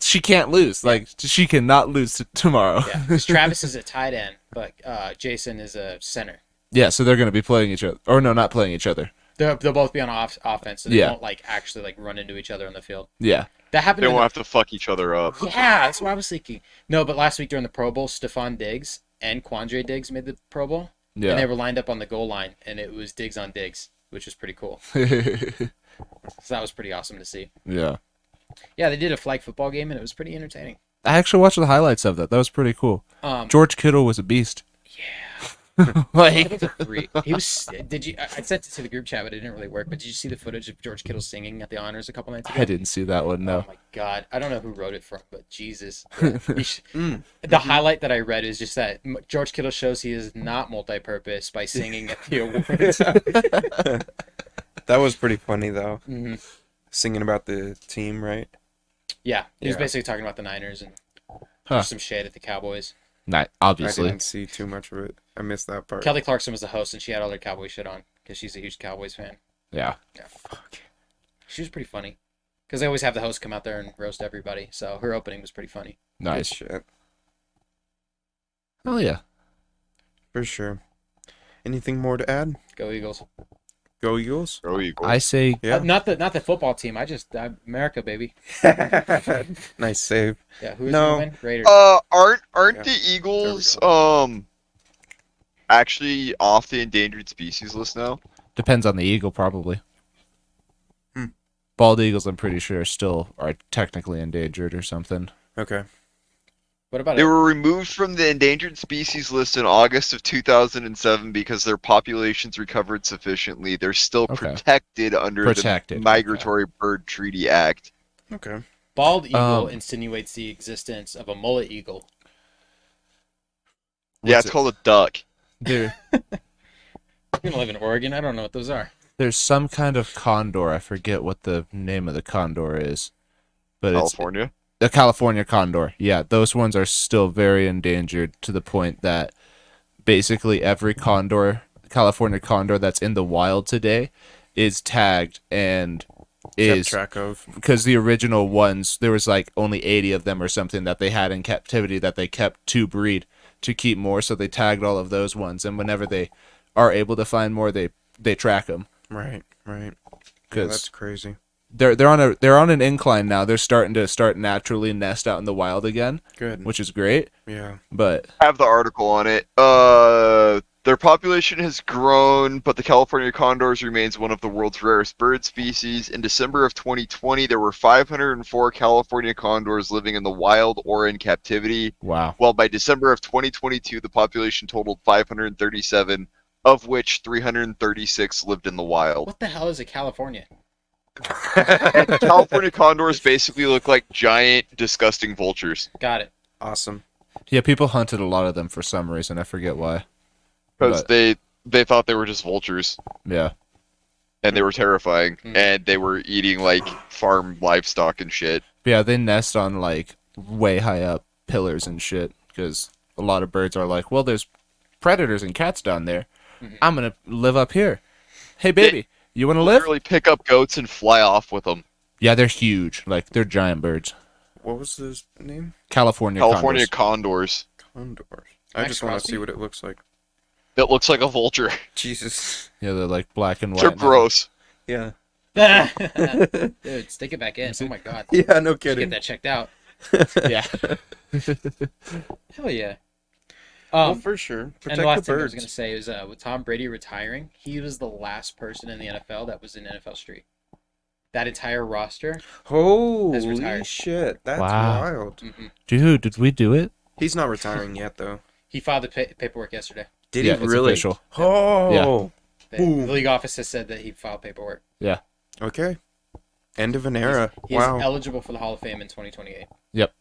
she can't lose. Like she cannot lose tomorrow. Yeah, because Travis is a tight end, but Jason is a center. Yeah, so they're gonna be playing each other, or no, not playing each other. They'll both be on offense, so they Yeah. won't like actually like run into each other on the field. Yeah, That happened. They in won't the- have to fuck each other up. Yeah, that's what I was thinking. No, but last week during the Pro Bowl, Stephon Diggs and Quandre Diggs made the Pro Bowl, and they yeah. were lined up on the goal line, and it was Diggs on Diggs, which was pretty cool. So that was pretty awesome to see. Yeah. Yeah, they did a flag football game, and it was pretty entertaining. I actually watched the highlights of that. That was pretty cool. George Kittle was a beast. Like, Kittle's a freak. He was. Did you? I sent it to the group chat, but it didn't really work. But did you see the footage of George Kittle singing at the honors a couple nights ago? I didn't see that one. Oh No. my god, I don't know who wrote it from, but Jesus. The highlight that I read is just that George Kittle shows he is not multi-purpose by singing at the awards. That was pretty funny though. Mhm. Singing about the team, right? Yeah, he was Yeah. basically talking about the Niners and Huh. some shade at the Cowboys. Not I obviously. didn't see too much of it. I missed that part. Kelly Clarkson was the host, and she had all their Cowboy shit on because she's a huge Cowboys fan. Yeah. She was pretty funny because they always have the host come out there and roast everybody. So her opening was pretty funny. Good Nice. shit. Oh yeah. For sure. Anything more to add? Go Eagles! Go Eagles. Go Eagles. I say Yeah. Not the football team. America, baby. Nice save. Yeah, who's No. gonna win? Raiders. Aren't Yeah. the Eagles There actually off the endangered species list now? depends on the eagle probably. Hmm. Bald eagles, I'm pretty sure, still are technically endangered or something. Okay. What about They it? were removed from the endangered species list in August of 2007 because their populations recovered sufficiently. They're still Okay. protected under Protected, the Migratory Bird Treaty Act. Okay. Bald eagle Um, insinuates the existence of a mullet eagle. Yeah, What's it's called a duck. There, You're gonna live in Oregon. I don't know what those are. there's some kind of condor. I forget what the name of the condor is, but California. the California condor. Yeah, those ones are still very endangered to the point that basically every California condor that's in the wild today is tagged and Kept is track of. because the original ones, there was like only 80 of them or something that they had in captivity that they kept to breed to keep more, so they tagged all of those ones, and whenever they are able to find more, they track them. Right. Right. Yeah, 'Cause that's crazy. they're on an incline now. They're starting to naturally nest out in the wild again, Good. which is great. Yeah. But I have the article on it. Their population has grown, but the California condors remains one of the world's rarest bird species. In December of 2020, there were 504 California condors living in the wild or in captivity, wow, while by December of 2022, the population totaled 537, of which 336 lived in the wild. What the hell is a California? California condors basically look like giant, disgusting vultures. Got it. Awesome. yeah, people hunted a lot of them for some reason. I forget why. Because But- they thought they were just vultures. Yeah, And they were terrifying. Mm. And they were eating, like, farm livestock and shit. but yeah, they nest on like way high up pillars and shit because a lot of birds are like, well, there's predators and cats down there. I'm gonna live up here. Hey, baby, you want to live? Literally pick up goats and fly off with them. Yeah, they're huge. Like, they're giant birds. What was his name? California Condors. Condors. I Max just want to Crosby? see what it looks like. It looks like a vulture. Jesus. Yeah, they're like black and white. They're gross. Yeah. Dude, stick it back in. Oh my god. Yeah, no Should kidding. get that checked out. Yeah. Hell yeah. Well, for sure. And Protect the last the thing I was birds. going to say is with Tom Brady retiring, he was the last person in the NFL that was in NFL Street. That entire roster. Has Holy retired. shit. That's Wow. wild. Mm-hmm. Dude, did we do it? He's not retiring yet, though. He filed the paperwork yesterday. Did Yeah, he it's really? official. Oh. The Ooh. league office has said that he filed paperwork. Yeah. Okay. End of an era. He's Wow. eligible for the Hall of Fame in 2028. Yep.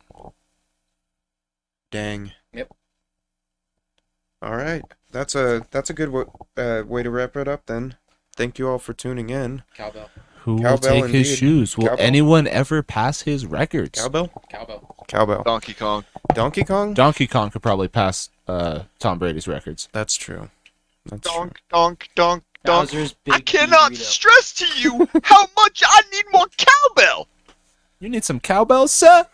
Dang. Yep. All right. That's a good way to wrap it up then. Thank you all for tuning in. Cowbell. Who will Cowbell take his indeed. shoes? Will Cowbell. anyone ever pass his records? Cowbell? Cowbell. Cowbell. Donkey Kong. Donkey Kong? Donkey Kong could probably pass Tom Brady's records. That's true. That's true. Donk. Bowser's Big I cannot Burrito. stress to you how much I need more cowbell. You need some cowbells, sir?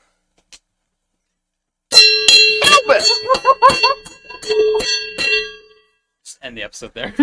Cowbell. Just end the episode there.